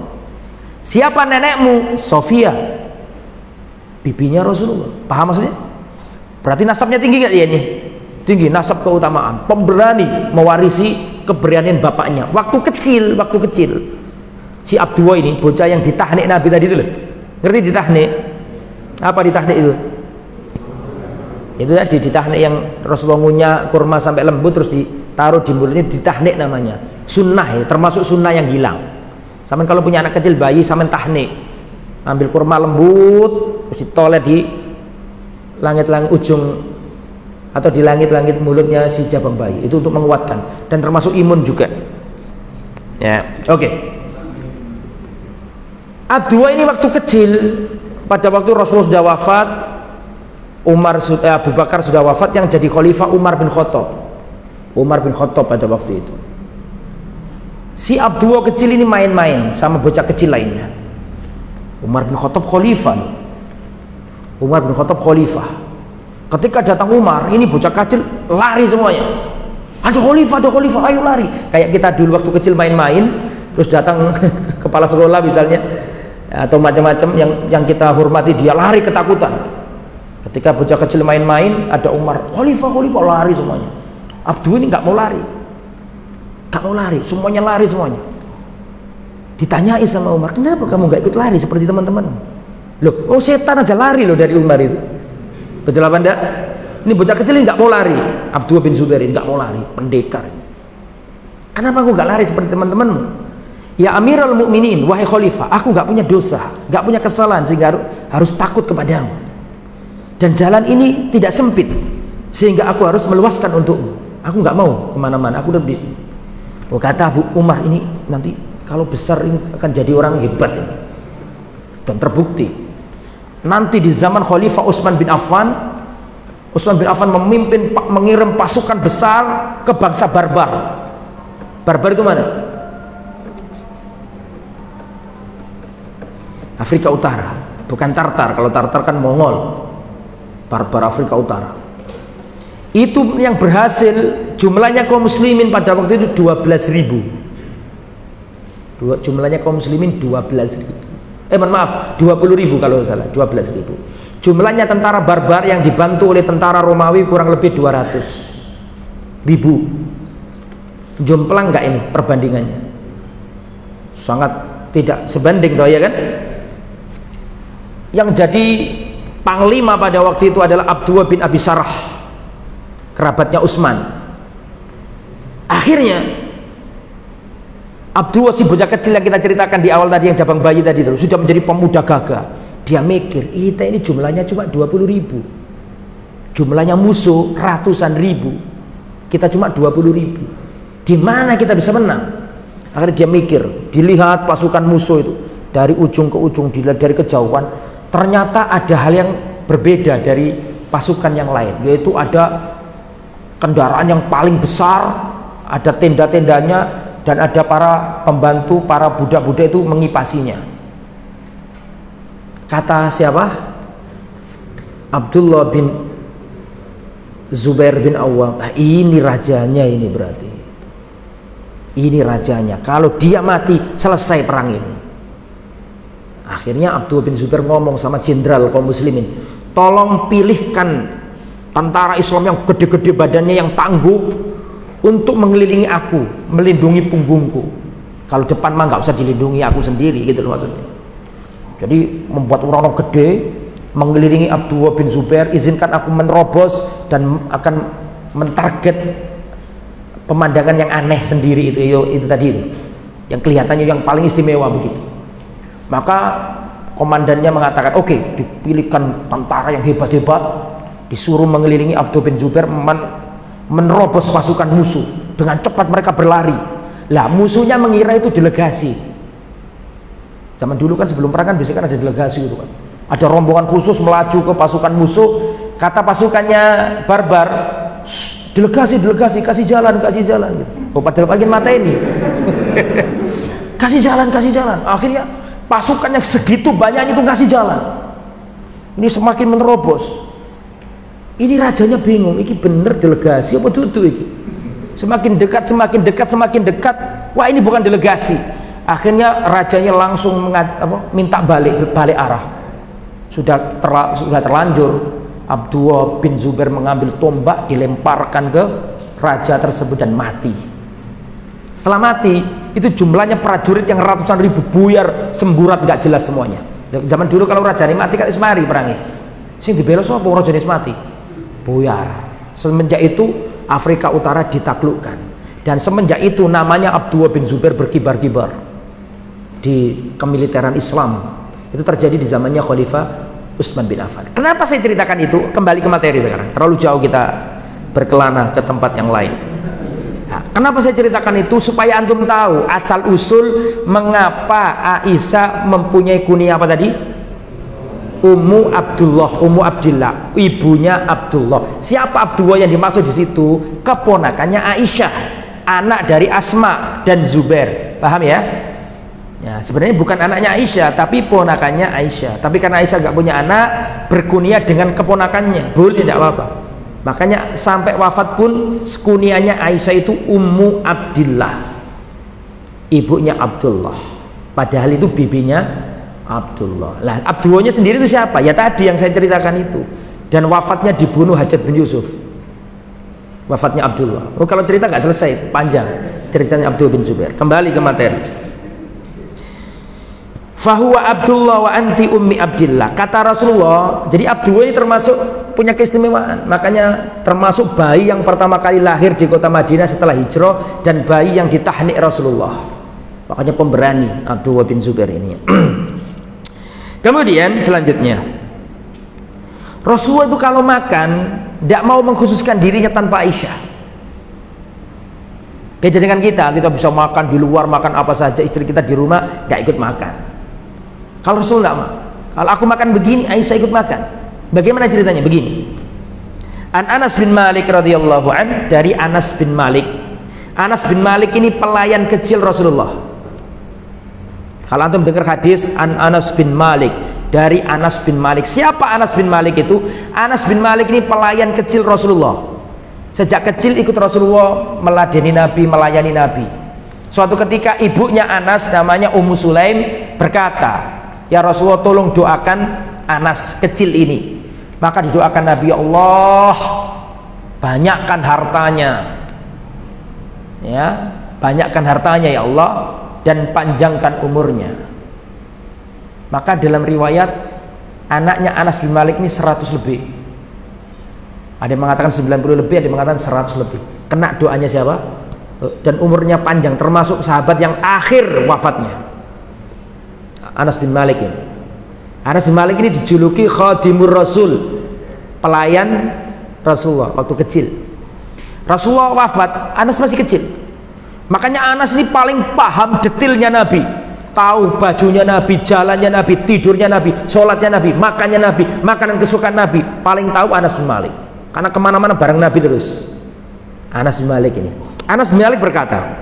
Siapa nenekmu, Sofia, bibinya Rasulullah. Paham maksudnya? Berarti nasabnya tinggi nggak dia ini? Tinggi, nasab keutamaan, pemberani, mewarisi keberanian bapaknya. Waktu kecil, si Abdullah ini, bocah yang ditahnik Nabi tadi itu loh. Ngerti ditahnik? Apa ditahnik itu? Itu tadi ditahnik yang Rasulullah ngunyah kurma sampai lembut terus ditaruh di mulutnya, ditahnik namanya. Sunnah ya, termasuk sunnah yang hilang. Sampai kalau punya anak kecil bayi sampai tahnik, ambil kurma lembut terus ditolet di langit-langit ujung atau di langit-langit mulutnya si jabang bayi, itu untuk menguatkan dan termasuk imun juga ya. Oke. Abdullah ini waktu kecil, pada waktu Rasulullah sudah wafat, Abu Bakar sudah wafat, yang jadi khalifah Umar bin Khattab pada waktu itu. Si Abdullah kecil ini main-main sama bocah kecil lainnya. Umar bin Khattab khalifah. Ketika datang Umar, ini bocah kecil lari semuanya. Ada khalifah, ayo lari. Kayak kita dulu waktu kecil main-main, terus datang kepala sekolah misalnya, atau macam-macam yang kita hormati, dia lari ketakutan. Ketika bocah kecil main-main, ada Umar, khalifah, lari semuanya. Abdul ini nggak mau lari, semuanya lari semuanya. Ditanyai sama Umar, kenapa kamu nggak ikut lari seperti teman-teman? Loh, oh setan aja lari loh dari Umar itu. Betul apa enggak? Ini bocah kecil ini nggak mau lari. Abdullah bin Zubair ini nggak mau lari, pendekar. Kenapa aku nggak lari seperti teman-temanmu? Ya Amirul Mukminin, wahai khalifah, aku nggak punya dosa, nggak punya kesalahan sehingga harus takut kepadamu. Dan jalan ini tidak sempit sehingga aku harus meluaskan untukmu. Aku nggak mau kemana-mana, aku udah di sini. Oh, kata Abu Umar, ini nanti kalau besar ini akan jadi orang hebat ini. Dan terbukti nanti di zaman Khalifah Utsman bin Affan mengirim pasukan besar ke bangsa barbar. Barbar itu mana? Afrika Utara, bukan Tartar. Kalau Tartar kan Mongol. Barbar Afrika Utara. Itu yang berhasil, jumlahnya kaum muslimin pada waktu itu 12.000. Jumlahnya kaum muslimin 12.000. 20.000 kalau salah, 12.000. Jumlahnya tentara barbar yang dibantu oleh tentara Romawi kurang lebih 200.000. Jomplang nggak ini perbandingannya? Sangat tidak sebanding toh ya kan? Yang jadi panglima pada waktu itu adalah Abdullah bin Abi Sarh, kerabatnya Utsman. Akhirnya Abdullah, si bocah kecil yang kita ceritakan di awal tadi, yang jabang bayi tadi itu, sudah menjadi pemuda gagah. Dia mikir, kita ini jumlahnya cuma 20.000, jumlahnya musuh ratusan ribu, kita cuma 20.000, gimana kita bisa menang? Akhirnya dia mikir, dilihat pasukan musuh itu dari ujung ke ujung, dilihat dari kejauhan, ternyata ada hal yang berbeda dari pasukan yang lain, yaitu ada kendaraan yang paling besar, ada tenda-tendanya, dan ada para pembantu, para budak-budak itu mengipasinya. Kata siapa? Abdullah bin Zubair bin Awam. Ini rajanya ini berarti. Ini rajanya. Kalau dia mati selesai perang ini. Akhirnya Abdullah bin Zubair ngomong sama jenderal kaum muslimin, tolong pilihkan tentara Islam yang gede-gede badannya, yang tangguh, untuk mengelilingi aku, melindungi punggungku. Kalau depan mah nggak usah dilindungi, aku sendiri, gitu loh maksudnya. Jadi membuat orang-orang gede mengelilingi Abdullah bin Zubair, izinkan aku menerobos dan akan mentarget pemandangan yang aneh sendiri itu tadi itu, yang kelihatannya yang paling istimewa begitu. Maka komandannya mengatakan, oke, dipilihkan tentara yang hebat-hebat, disuruh mengelilingi Abdullah bin Zubair, menerobos pasukan musuh. Dengan cepat mereka berlari. Lah musuhnya mengira itu delegasi. Zaman dulu kan sebelum perang kan biasanya kan ada delegasi itu kan. Ada rombongan khusus melaju ke pasukan musuh. Kata pasukannya barbar, delegasi kasih jalan gitu. Oh, padahal bagian mata ini. kasih jalan. Akhirnya pasukan yang segitu banyaknya itu ngasih jalan. Ini semakin menerobos. Ini rajanya bingung, ini bener delegasi apa duduk ini? Semakin dekat. Wah, ini bukan delegasi. Akhirnya rajanya langsung minta balik arah. Sudah terlanjur, Abdullah bin Zubair mengambil tombak, dilemparkan ke raja tersebut dan mati. Setelah mati, itu jumlahnya prajurit yang ratusan ribu buyar, semburat, gak jelas semuanya. Zaman dulu kalau raja ini mati kan ismari perangi. Sing dibela sapa raja ini mati? Buyar. Semenjak itu Afrika Utara ditaklukkan, dan semenjak itu namanya Abdullah bin Zubair berkibar-kibar di kemiliteran Islam. Itu terjadi di zamannya Khalifah Utsman bin Affan. Kenapa saya ceritakan itu? Kembali ke materi sekarang. Terlalu jauh kita berkelana ke tempat yang lain. Nah, kenapa saya ceritakan itu? Supaya antum tahu asal usul mengapa Aisyah mempunyai kunyah apa tadi? Ummu Abdillah, ibunya Abdullah. Siapa Abdullah yang dimaksud di situ? Keponakannya Aisyah, anak dari Asma dan Zubair. Paham ya? Ya, sebenarnya bukan anaknya Aisyah, tapi ponakannya Aisyah. Tapi karena Aisyah gak punya anak, berkunyah dengan keponakannya. Boleh, tidak apa-apa. Makanya sampai wafat pun kunyahnya Aisyah itu Ummu Abdillah, ibunya Abdullah. Padahal itu bibinya Abdullah. Lah Abdullahnya sendiri itu siapa? Ya tadi yang saya ceritakan itu. Dan wafatnya dibunuh Hajjaj bin Yusuf. Wafatnya Abdullah. Oh, kalau cerita nggak selesai, panjang ceritanya Abdullah bin Zubair. Kembali ke materi. Fahuwa Abdullah wa anti ummi Abdillah. Kata Rasulullah, jadi Abdullah ini termasuk punya keistimewaan. Makanya termasuk bayi yang pertama kali lahir di kota Madinah setelah hijrah, dan bayi yang ditahnik Rasulullah. Makanya pemberani Abdullah bin Zubair ini. Kemudian selanjutnya, Rasulullah itu kalau makan tidak mau mengkhususkan dirinya tanpa Aisyah. Beda dengan kita bisa makan di luar, makan apa saja, istri kita di rumah nggak ikut makan. Kalau Rasulullah tidak mau. Kalau aku makan begini, Aisyah ikut makan. Bagaimana ceritanya? Begini. An Anas bin Malik radhiyallahu an, dari Anas bin Malik. Anas bin Malik ini pelayan kecil Rasulullah. Kalau antum dengar hadis An Anas bin Malik, dari Anas bin Malik. Siapa Anas bin Malik itu? Anas bin Malik ini pelayan kecil Rasulullah. Sejak kecil ikut Rasulullah, meladeni Nabi, melayani Nabi. Suatu ketika ibunya Anas, namanya Ummu Sulaim, berkata, ya Rasulullah, tolong doakan Anas kecil ini. Maka didoakan Nabi, ya Allah, banyakkan hartanya, ya, banyakkan hartanya ya Allah, dan panjangkan umurnya. Maka dalam riwayat, anaknya Anas bin Malik ini 100 lebih. Ada yang mengatakan 90 lebih, ada yang mengatakan 100 lebih. Kena doanya siapa? Dan umurnya panjang, termasuk sahabat yang akhir wafatnya, Anas bin Malik ini. Anas bin Malik ini dijuluki Khadimur Rasul, pelayan Rasulullah waktu kecil. Rasulullah wafat, Anas masih kecil. Makanya Anas ini paling paham detailnya Nabi, tahu bajunya Nabi, jalannya Nabi, tidurnya Nabi, sholatnya Nabi, makannya Nabi, makanan kesukaan Nabi, paling tahu Anas bin Malik, karena kemana-mana bareng Nabi terus. Anas bin Malik ini. Anas bin Malik berkata,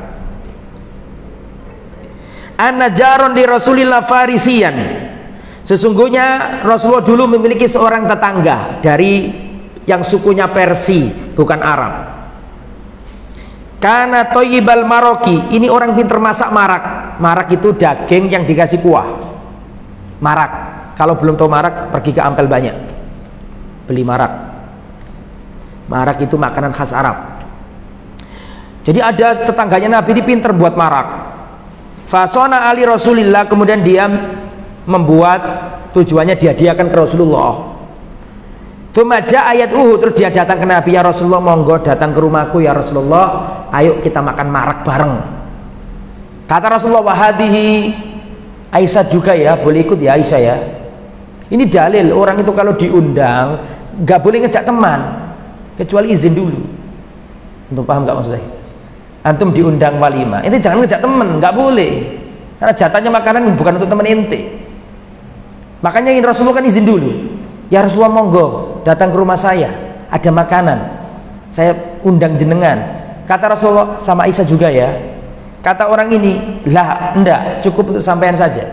Anna jaron di Rasulillah Farisian. Sesungguhnya Rasulullah dulu memiliki seorang tetangga dari yang sukunya Persia, bukan Arab. Kana thayyibal maroki, ini orang pinter masak marak. Marak itu daging yang dikasih kuah. Marak. Kalau belum tahu marak, pergi ke Ampel banyak, beli marak. Marak itu makanan khas Arab. Jadi ada tetangganya Nabi ini pinter buat marak. Fasona ali Rasulillah, kemudian dia membuat, tujuannya dihadiahkan ke Rasulullah. Tumaja ayat terus dia datang ke Nabi, ya Rasulullah, monggo datang ke rumahku ya Rasulullah, ayo kita makan marak bareng. Kata Rasulullah, wahadihi, Aisyah juga ya, boleh ikut ya Aisyah ya. Ini dalil orang itu kalau diundang nggak boleh ngejak teman kecuali izin dulu. Untuk paham nggak maksud saya? Antum diundang walimah, itu jangan ngejak teman, nggak boleh, karena jatahnya makanan bukan untuk teman ente. Makanya ingin Rasulullah kan izin dulu, ya Rasulullah monggo datang ke rumah saya, ada makanan, saya undang jenengan. Kata Rasulullah, sama Aisyah juga ya. Kata orang ini, lah enggak, cukup untuk sampean saja.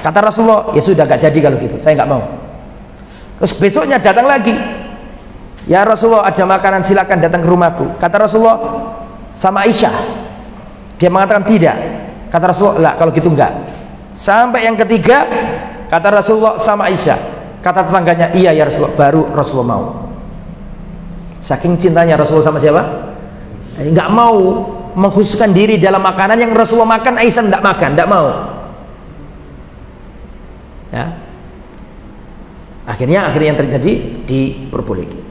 Kata Rasulullah, ya sudah, gak jadi kalau gitu, saya nggak mau. Terus besoknya datang lagi, ya Rasulullah ada makanan, silakan datang ke rumahku. Kata Rasulullah, sama Aisyah. Dia mengatakan tidak. Kata Rasulullah, lah kalau gitu enggak. Sampai yang ketiga, kata Rasulullah sama Aisyah. Kata tetangganya, iya ya Rasulullah, baru Rasulullah mau. Saking cintanya Rasulullah sama siapa? Enggak mau mengkhususkan diri dalam makanan yang Rasulullah makan, Aisyah enggak makan, enggak mau. Ya. Akhirnya yang terjadi diperbolehkan.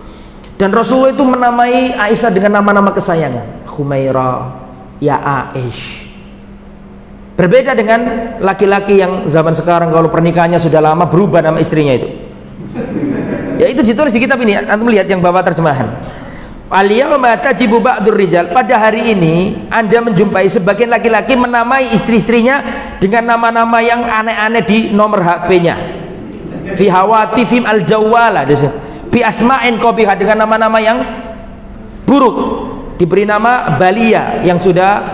Dan Rasulullah itu menamai Aisyah dengan nama-nama kesayangan, Humaira, ya Aish. Berbeda dengan laki-laki yang zaman sekarang kalau pernikahannya sudah lama berubah nama istrinya itu. Ya itu ditulis di kitab ini, antum lihat yang bawah terjemahan. Al-yawma tajibu ba'dur rijal, pada hari ini Anda menjumpai sebagian laki-laki menamai istri-istrinya dengan nama-nama yang aneh-aneh di nomor HP-nya. Fi hawatifim al-jawwala, bi asma'in qabiha, dengan nama-nama yang buruk. Diberi nama Balia yang sudah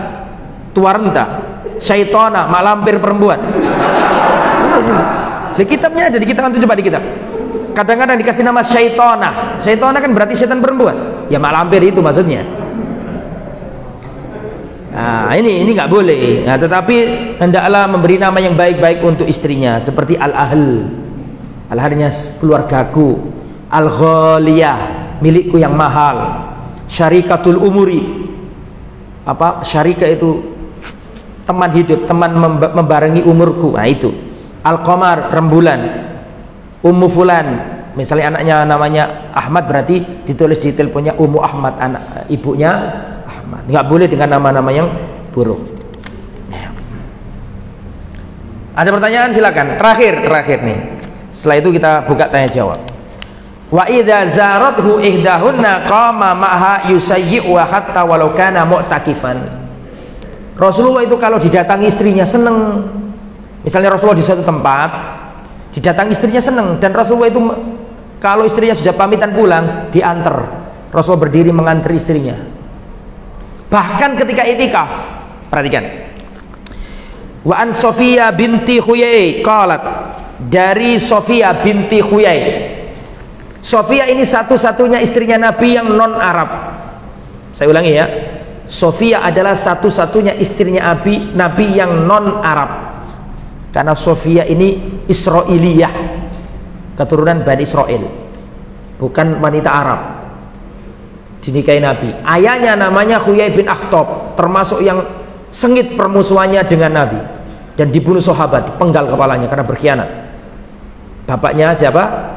tua renta, Syaitona, mak lampir perempuan. Di kitabnya ada, di kitab itu coba di kitab. Kadang-kadang dikasih nama Syaitona. Syaitona kan berarti setan perempuan. Ya mak lampir itu maksudnya. Nah, ini nggak boleh. Nah, tetapi hendaklah memberi nama yang baik-baik untuk istrinya, seperti Al-Ahl. Al-Ahlnya keluargaku. Al-Ghaliyah, milikku yang mahal. Syarikatul umuri. Apa? Syarika itu teman hidup, teman membarengi umurku. Nah itu. Al-Qamar, rembulan. Ummu Fulan, misalnya anaknya namanya Ahmad, berarti ditulis di teleponnya Ummu Ahmad, anak ibunya Ahmad. Nggak boleh dengan nama-nama yang buruk. Ada pertanyaan silakan. Terakhir nih. Setelah itu kita buka tanya jawab. Wa idza zarathu ihdahunna qama ma'ha yusayyi'u hatta walau kana mu'takifan. Rasulullah itu kalau didatangi istrinya seneng. Misalnya Rasulullah di suatu tempat didatangi istrinya seneng, dan Rasulullah itu kalau istrinya sudah pamitan pulang diantar, Rasulullah berdiri mengantar istrinya. Bahkan ketika itikaf, perhatikan. Wa an Sofia binti Huyai qalat, dari Sofia binti Huyai. Sofia ini satu-satunya istrinya Nabi yang non Arab. Saya ulangi ya, Sofia adalah satu-satunya istrinya Nabi yang non Arab. Karena Sofia ini Israiliyah, keturunan Bani Israel, bukan wanita Arab. Dinikahi Nabi. Ayahnya namanya Huyai bin Akhtab, termasuk yang sengit permusuhannya dengan Nabi, dan dibunuh sahabat, penggal kepalanya karena berkhianat. Bapaknya siapa?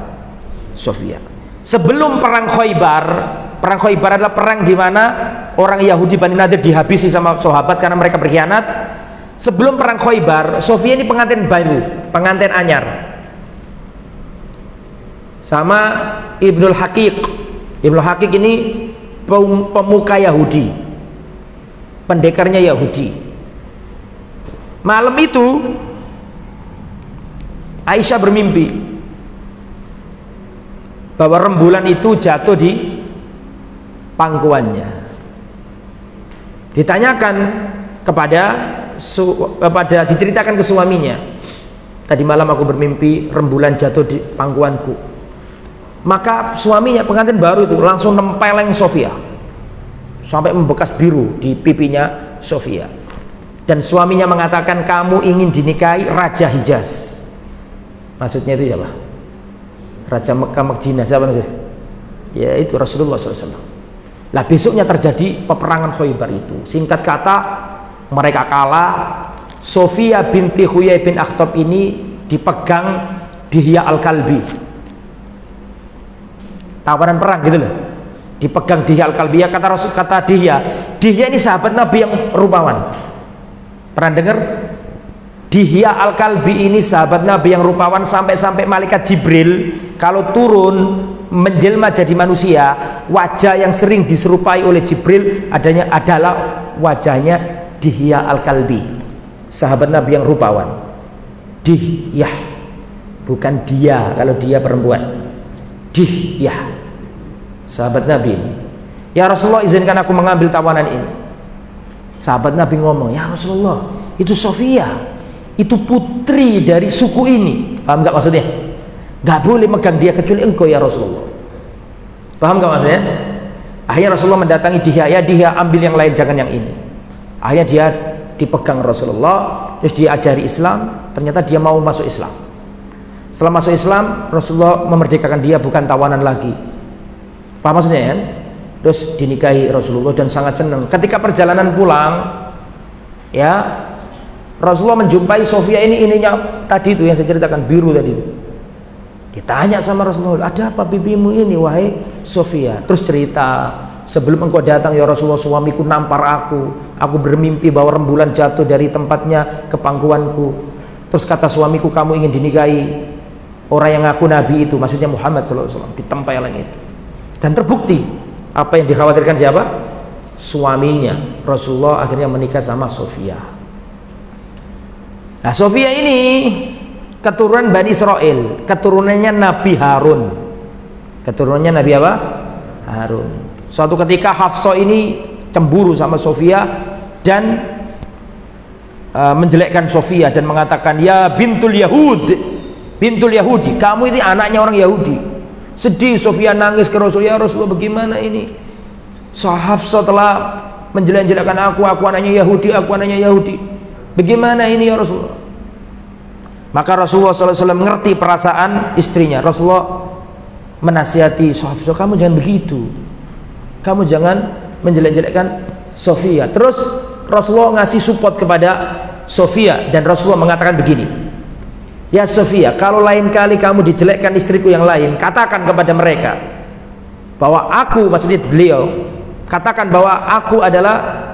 Sofia. Sebelum perang Khaybar adalah perang di mana orang Yahudi Bani Nadir dihabisi sama sahabat karena mereka berkhianat. Sebelum perang Khaybar, Sofia ini pengantin baru, pengantin anyar, sama Ibnul Haqiq. Ibnul Haqiq ini pemuka Yahudi, pendekarnya Yahudi. Malam itu Aisyah bermimpi bahwa rembulan itu jatuh di pangkuannya. Ditanyakan diceritakan ke suaminya, tadi malam aku bermimpi rembulan jatuh di pangkuanku. Maka suaminya, pengantin baru itu langsung nempeleng Sofia sampai membekas biru di pipinya Sofia. Dan suaminya mengatakan, kamu ingin dinikahi Raja Hijaz. Maksudnya itu siapa? Raja Mekah Madinah, siapa maksudnya? Ya itu Rasulullah SAW. Lah besoknya terjadi peperangan Khaybar itu. Singkat kata, mereka kalah. Sofia binti Huyai bin Akhtab ini dipegang Dihya Al-Kalbi. Tawanan perang gitu loh. Dipegang Dihya Al-Kalbi. Ya kata Dihya ini sahabat Nabi yang rupawan. Pernah dengar? Dihya Al-Kalbi ini sahabat Nabi yang rupawan, sampai-sampai malaikat Jibril kalau turun menjelma jadi manusia, wajah yang sering diserupai oleh Jibril adalah wajahnya Dihya Al-Kalbi, sahabat Nabi yang rupawan. Dihya, bukan dia, kalau dia perempuan. Dihya, sahabat Nabi ini. Ya Rasulullah, izinkan aku mengambil tawanan ini. Sahabat Nabi ngomong, ya Rasulullah, itu Sofia, itu putri dari suku ini. Paham gak maksudnya? Gak boleh megang dia kecuali engkau ya Rasulullah. Paham gak maksudnya? Akhirnya Rasulullah mendatangi Dihya, ya Dihya, ambil yang lain, jangan yang ini. Akhirnya dia dipegang Rasulullah, terus diajari Islam. Ternyata dia mau masuk Islam. Setelah masuk Islam, Rasulullah memerdekakan dia, bukan tawanan lagi. Paham maksudnya kan? Terus dinikahi Rasulullah dan sangat senang. Ketika perjalanan pulang, ya Rasulullah menjumpai Sofia ininya tadi itu yang saya ceritakan, biru tadi itu. Ditanya sama Rasulullah, ada apa bibimu ini wahai Sofia? Terus cerita, sebelum engkau datang ya Rasulullah, suamiku nampar aku bermimpi bahwa rembulan jatuh dari tempatnya ke pangkuanku. Terus kata suamiku, kamu ingin dinikahi orang yang ngaku Nabi itu, maksudnya Muhammad SAW, ditempeleng itu. Dan terbukti apa yang dikhawatirkan siapa? Suaminya. Rasulullah akhirnya menikah sama Sofia. Nah Sofia ini keturunan Bani Israel, keturunannya Nabi Harun. Keturunannya Nabi apa? Harun. Suatu ketika Hafsah ini cemburu sama Sofia dan menjelekkan Sofia dan mengatakan, ya bintul Yahudi, kamu ini anaknya orang Yahudi. Sedih Sofia, nangis ke Rasulullah, ya Rasulullah bagaimana ini? Hafsah telah menjelek-jelekkan aku anaknya Yahudi, bagaimana ini ya Rasulullah? Maka Rasulullah SAW mengerti perasaan istrinya. Rasulullah menasihati Hafsah, kamu jangan begitu, kamu jangan menjelek-jelekkan Sofia. Terus Rasulullah ngasih support kepada Sofia dan Rasulullah mengatakan begini, ya Sofia, kalau lain kali kamu dijelekkan istriku yang lain, katakan kepada mereka bahwa aku, maksudnya beliau, katakan bahwa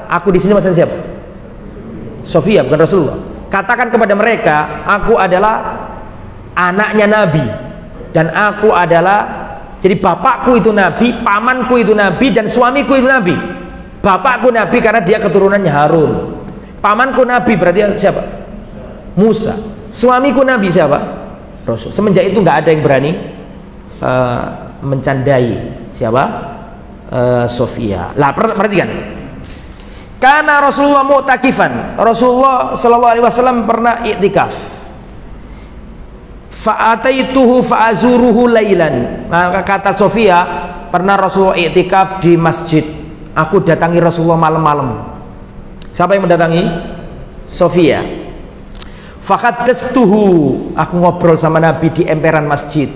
aku di sini maksudnya siapa? Sofia, bukan Rasulullah. Katakan kepada mereka, aku adalah anaknya Nabi dan aku adalah, jadi bapakku itu Nabi, pamanku itu Nabi, dan suamiku itu Nabi. Bapakku Nabi karena dia keturunannya Harun. Pamanku Nabi berarti siapa? Musa. Suamiku Nabi siapa? Rasul. Semenjak itu nggak ada yang berani mencandai siapa? Sofia. Lah perhatikan. Karena Rasulullah mu'takifan, Rasulullah Shallallahu Alaihi Wasallam pernah iktikaf. Fa'ataituhu fa'azuruhu lailan. Maka kata Sofia, pernah Rasulullah iktikaf di masjid. Aku datangi Rasulullah malam-malam. Siapa yang mendatangi? Sofia. Fakaddastuhu, aku ngobrol sama Nabi di emperan masjid,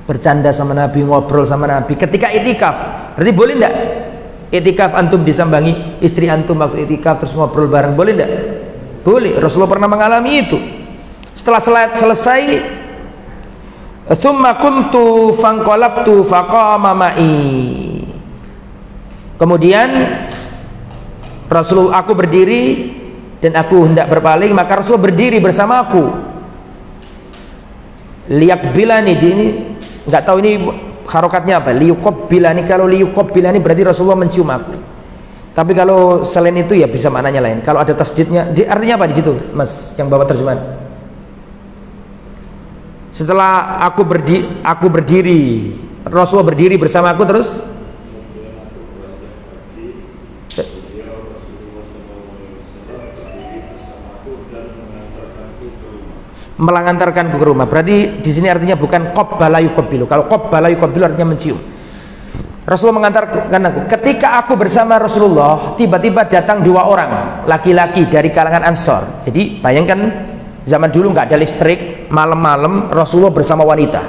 bercanda sama Nabi, ngobrol sama Nabi ketika itikaf. Berarti boleh enggak itikaf antum disambangi istri antum waktu itikaf terus ngobrol bareng, boleh enggak? Boleh. Rasulullah pernah mengalami itu. Setelah selesai, tsumma kuntu fanqalabtu faqama ma'i. Kemudian Rasulullah, aku berdiri dan aku hendak berpaling, maka Rasul berdiri bersama aku. Liyaqbilani, ini nggak tahu ini harokatnya apa. Liyuqabbilani, kalau liyuqabbilani berarti Rasulullah mencium aku. Tapi kalau selain itu ya bisa maknanya lain. Kalau ada tasdidnya, artinya apa di situ, Mas yang bawa terjemahan? Setelah aku berdiri, Rasulullah berdiri bersama aku, terus melangantarkanku ke rumah. Berarti di sini artinya bukan qabbala yuqabbilu. Kalau qabbala yuqabbilu artinya mencium. Rasulullah mengantarkan aku. Ketika aku bersama Rasulullah, tiba-tiba datang dua orang laki-laki dari kalangan Ansor. Jadi bayangkan zaman dulu nggak ada listrik, malam-malam Rasulullah bersama wanita.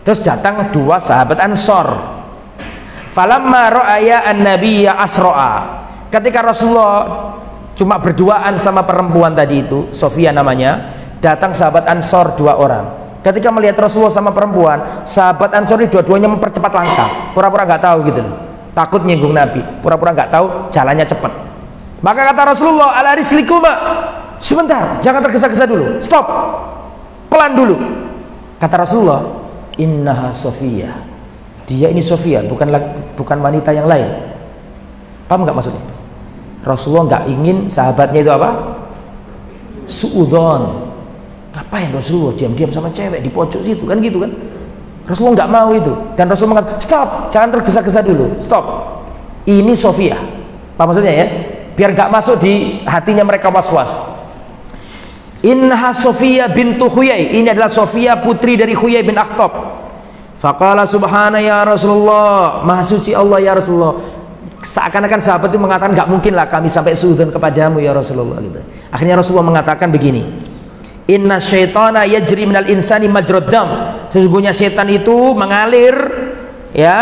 Terus datang dua sahabat Ansor. Falamma ra'aya an-nabiyya asra'a. Ketika Rasulullah cuma berduaan sama perempuan tadi itu, Sofia namanya, datang sahabat Ansor dua orang. Ketika melihat Rasulullah sama perempuan, sahabat Ansor ini dua-duanya mempercepat langkah, pura-pura nggak tahu gitu loh, takut nyinggung Nabi, pura-pura nggak tahu, jalannya cepat. Maka kata Rasulullah, ala rislikuma, sebentar, jangan tergesa-gesa dulu, stop, pelan dulu. Kata Rasulullah, innaha Sofia, dia ini Sofia, bukan wanita yang lain. Paham nggak maksudnya? Rasulullah nggak ingin sahabatnya itu apa? Suudzon. Ngapain Rasulullah diam-diam sama cewek di pojok situ, kan gitu kan? Rasulullah nggak mau itu. Dan Rasulullah mengatakan, stop, jangan tergesa-gesa dulu, stop. Ini Sofia. Apa maksudnya ya? Biar nggak masuk di hatinya mereka was-was. Innaha Sofia bintu Huyai. Ini adalah Sofia putri dari Huyai bin Akhtab. Faqala subhana ya Rasulullah, maha suci Allah ya Rasulullah. Seakan-akan sahabat itu mengatakan nggak mungkin lah kami sampai suudzon kepadamu ya Rasulullah gitu. Akhirnya Rasulullah mengatakan begini, inna syaitana yajri minal insani majrad dam. Sesungguhnya setan itu mengalir ya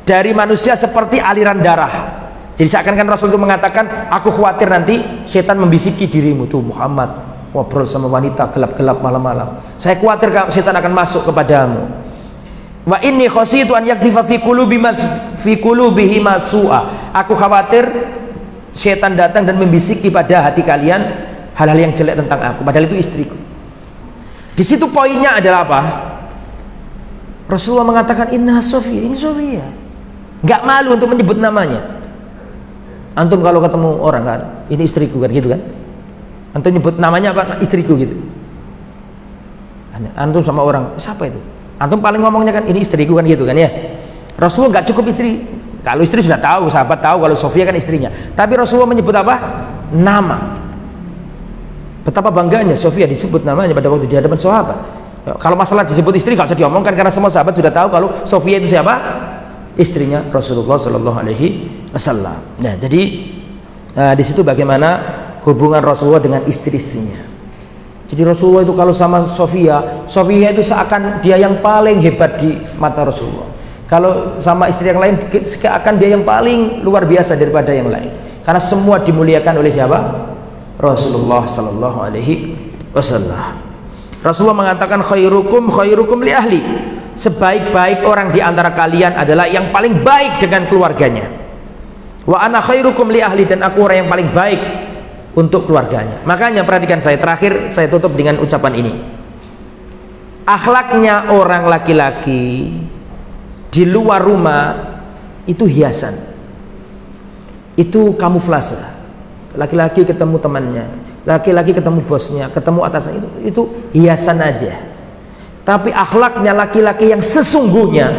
dari manusia seperti aliran darah. Jadi seakan-akan Rasul itu mengatakan, aku khawatir nanti setan membisiki dirimu tuh Muhammad ngobrol sama wanita gelap-gelap malam-malam. Saya khawatir kalau setan akan masuk kepadamu. Wa inni khasyitu an yaktifa fi qulubihi masu'a. Aku khawatir setan datang dan membisiki pada hati kalian hal-hal yang jelek tentang aku, padahal itu istriku. Di situ poinnya adalah apa? Rasulullah mengatakan inna Sofia, ini Sofia. Nggak malu untuk menyebut namanya. Antum kalau ketemu orang kan, ini istriku kan gitu kan. Antum nyebut namanya apa? Istriku gitu. Antum sama orang, siapa itu? Antum paling ngomongnya kan ini istriku kan gitu kan ya. Rasulullah nggak cukup istri. Kalau istri sudah tahu, sahabat tahu kalau Sofia kan istrinya. Tapi Rasulullah menyebut apa? Nama. Betapa bangganya Sofia disebut namanya pada waktu di hadapan sahabat. Kalau masalah disebut istri nggak usah diomongkan karena semua sahabat sudah tahu kalau Sofia itu siapa? Istrinya Rasulullah Shallallahu Alaihi Wasallam. Nah, jadi di situ bagaimana hubungan Rasulullah dengan istri-istrinya. Jadi Rasulullah itu kalau sama Sofia itu seakan dia yang paling hebat di mata Rasulullah. Kalau sama istri yang lain seakan dia yang paling luar biasa daripada yang lain. Karena semua dimuliakan oleh siapa? Rasulullah Sallallahu Alaihi Wasallam. Rasulullah mengatakan khairukum li ahli. Sebaik-baik orang di antara kalian adalah yang paling baik dengan keluarganya. Wa ana khairukum li ahli, dan aku orang yang paling baik untuk keluarganya. Makanya perhatikan terakhir saya tutup dengan ucapan ini. Akhlaknya orang laki-laki di luar rumah itu hiasan. Itu kamuflase. Laki-laki ketemu temannya, laki-laki ketemu bosnya, ketemu atasannya, itu hiasan aja. Tapi akhlaknya laki-laki yang sesungguhnya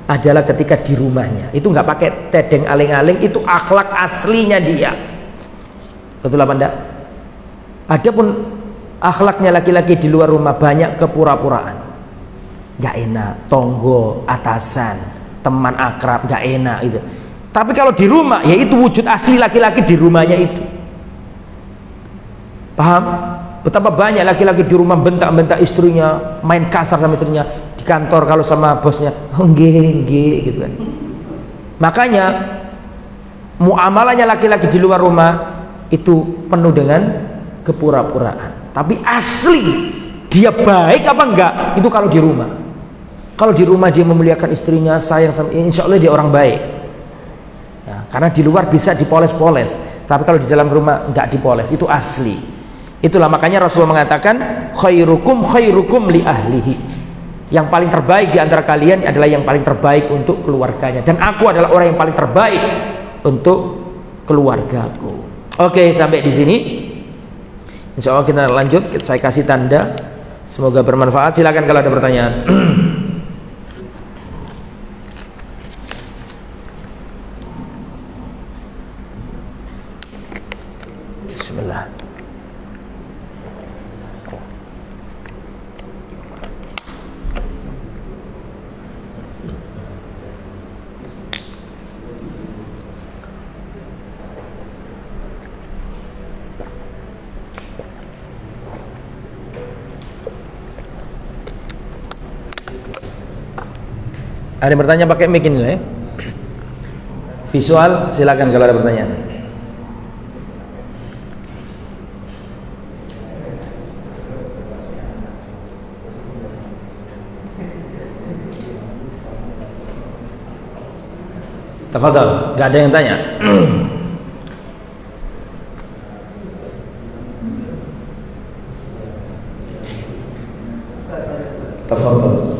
adalah ketika di rumahnya. Itu nggak pakai tedeng aling-aling, itu akhlak aslinya dia. Betul apa enggak? Adapun akhlaknya laki-laki di luar rumah banyak kepura-puraan. Nggak enak, tonggo, atasan, teman akrab, nggak enak itu. Tapi kalau di rumah, ya itu wujud asli laki-laki di rumahnya itu. Paham? Betapa banyak laki-laki di rumah bentak-bentak istrinya, main kasar sama istrinya. Di kantor kalau sama bosnya, nggih gitu kan. Makanya muamalahnya laki-laki di luar rumah itu penuh dengan kepura-puraan. Tapi asli dia baik apa enggak itu kalau di rumah. Kalau di rumah dia memuliakan istrinya, sayang sama, insya Allah dia orang baik. Ya, karena di luar bisa dipoles-poles, tapi kalau di dalam rumah enggak dipoles, itu asli. Itulah makanya Rasulullah mengatakan khairukum li ahlihi. Yang paling terbaik di antara kalian adalah yang paling terbaik untuk keluarganya, dan aku adalah orang yang paling terbaik untuk keluargaku. Oke, sampai di sini. Insya Allah kita lanjut. Saya kasih tanda. Semoga bermanfaat. Silakan kalau ada pertanyaan. Bismillah. Ada yang bertanya pakai mic ini ya. Visual silakan kalau ada pertanyaan. Tafadhal, enggak ada yang tanya. Tafadhal.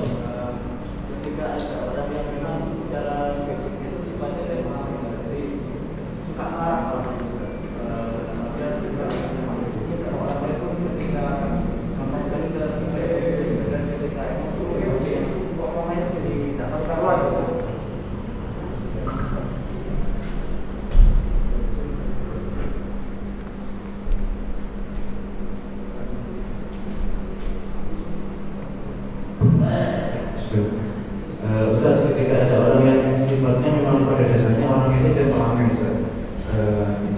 Ustaz, ketika ada orang yang sifatnya memang pada dasarnya orang itu temperamen, Ustaz,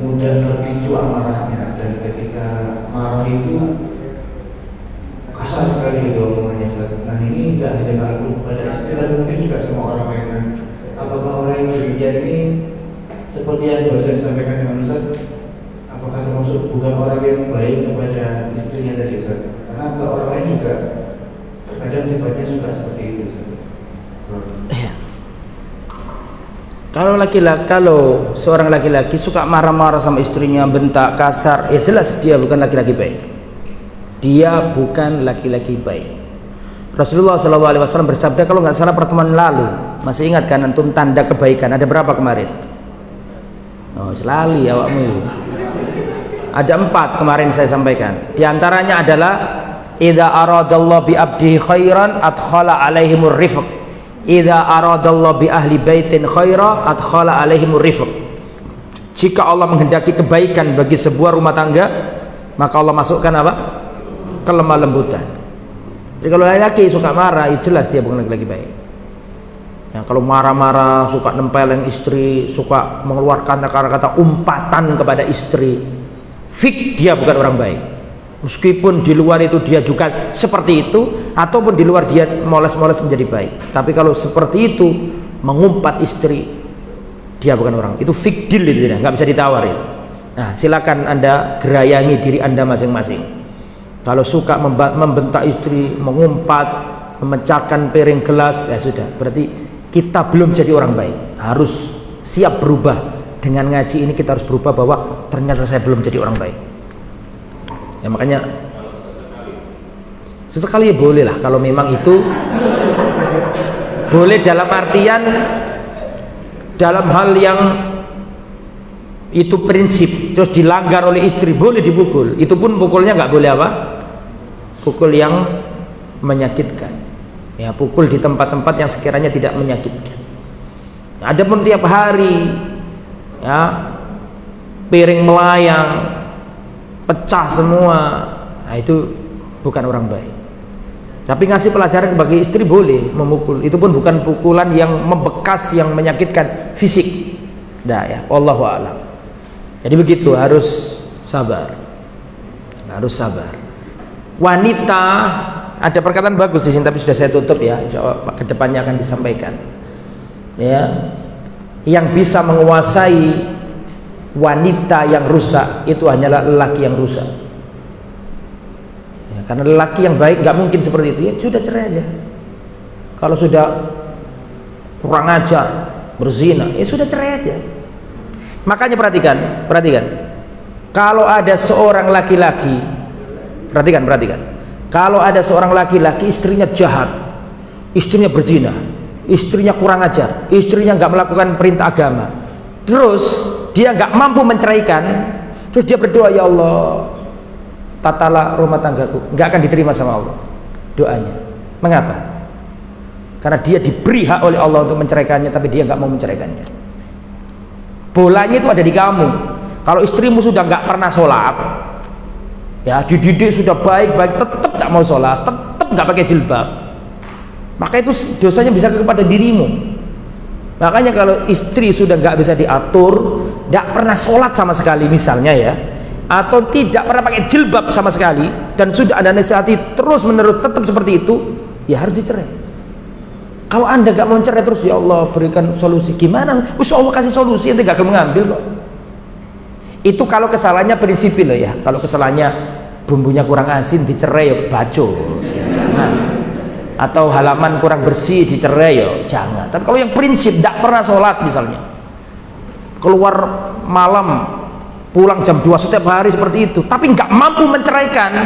mudah terpicu amarahnya, dan ketika marah itu kasar sekali itu omongannya, Ustaz. Nah, ini tidak hanya berlaku pada istri, tapi mungkin juga semua orang lain. Apakah orang yang demikian ini seperti yang barusan disampaikan dengan Ustaz, apakah termasuk bukan orang yang baik kepada istrinya tadi, Ustaz? Karena kalau orang lain juga kadang sifatnya suka seperti itu, Ustaz. Ya. Kalau seorang laki-laki suka marah-marah sama istrinya, bentak, kasar, ya jelas dia bukan laki-laki baik. Dia bukan laki-laki baik. Rasulullah SAW bersabda, kalau nggak salah pertemuan lalu, masih ingat kan antum tanda kebaikan ada berapa kemarin? Oh, selali awakmu. Ada 4 kemarin saya sampaikan. Di antaranya adalah idza aradallahu bi abdihi khairan adkhala alaihimur rifq. Idza aradallahu bi ahli baitin khaira adkhala alaihimur rifq. Jika Allah menghendaki kebaikan bagi sebuah rumah tangga, maka Allah masukkan apa? Kelemah lembutan. Jadi kalau laki-laki suka marah, ya jelas dia bukan laki-laki baik. Ya, kalau marah-marah, suka nempeleng istri, suka mengeluarkan kata-kata umpatan kepada istri, fik dia bukan orang baik. Meskipun di luar itu dia juga seperti itu, ataupun di luar dia moles-moles menjadi baik, tapi kalau seperti itu mengumpat istri, dia bukan orang. Itu fikdil, itu nggak bisa ditawarin. Nah, silakan Anda gerayangi diri Anda masing-masing. Kalau suka membentak istri, mengumpat, memecahkan piring gelas, ya sudah, berarti kita belum jadi orang baik. Harus siap berubah. Dengan ngaji ini kita harus berubah bahwa ternyata saya belum jadi orang baik. Ya makanya sesekali ya boleh lah, kalau memang itu boleh dalam artian dalam hal yang itu prinsip, terus dilanggar oleh istri boleh dipukul. Itu pun pukulnya nggak boleh apa? Pukul yang menyakitkan. Ya, pukul di tempat-tempat yang sekiranya tidak menyakitkan. Adapun tiap hari ya piring melayang, pecah semua, nah itu bukan orang baik. Tapi ngasih pelajaran bagi istri boleh memukul, itu pun bukan pukulan yang membekas, yang menyakitkan fisik. Dah ya, wallahu a'lam. Jadi begitu, harus sabar. Harus sabar. Wanita, ada perkataan bagus di sini tapi sudah saya tutup ya, insyaallah kedepannya akan disampaikan. Ya, yang bisa menguasai wanita yang rusak itu hanyalah lelaki yang rusak. Ya, karena lelaki yang baik nggak mungkin seperti itu. Ya sudah, cerai aja. Kalau sudah kurang ajar, berzina, ya sudah, cerai aja. Makanya perhatikan. Kalau ada seorang laki-laki, perhatikan. Kalau ada seorang laki-laki istrinya jahat, istrinya berzina, istrinya kurang ajar, istrinya nggak melakukan perintah agama, terus dia nggak mampu menceraikan, terus dia berdoa, ya Allah, tatalah rumah tanggaku, nggak akan diterima sama Allah doanya. Mengapa? Karena dia diberi hak oleh Allah untuk menceraikannya, tapi dia nggak mau menceraikannya. Bolanya itu ada di kamu. Kalau istrimu sudah nggak pernah sholat, ya dididik sudah baik-baik, tetap nggak mau sholat, tetap nggak pakai jilbab, maka itu dosanya bisa kepada dirimu. Makanya kalau istri sudah nggak bisa diatur, nggak pernah sholat sama sekali misalnya ya, atau tidak pernah pakai jilbab sama sekali, dan sudah ada nasihati terus menerus tetap seperti itu, ya harus dicerai. Kalau Anda gak mau cerai terus, ya Allah berikan solusi. Gimana? Wis Allah kasih solusi, ente gak mengambil kok. Itu kalau kesalahannya prinsipil loh ya. Kalau kesalahannya bumbunya kurang asin dicerai ya baco, jangan. Atau halaman kurang bersih dicerai ya jangan. Tapi kalau yang prinsip gak pernah sholat misalnya, keluar malam pulang jam 2 setiap hari seperti itu, tapi nggak mampu menceraikan,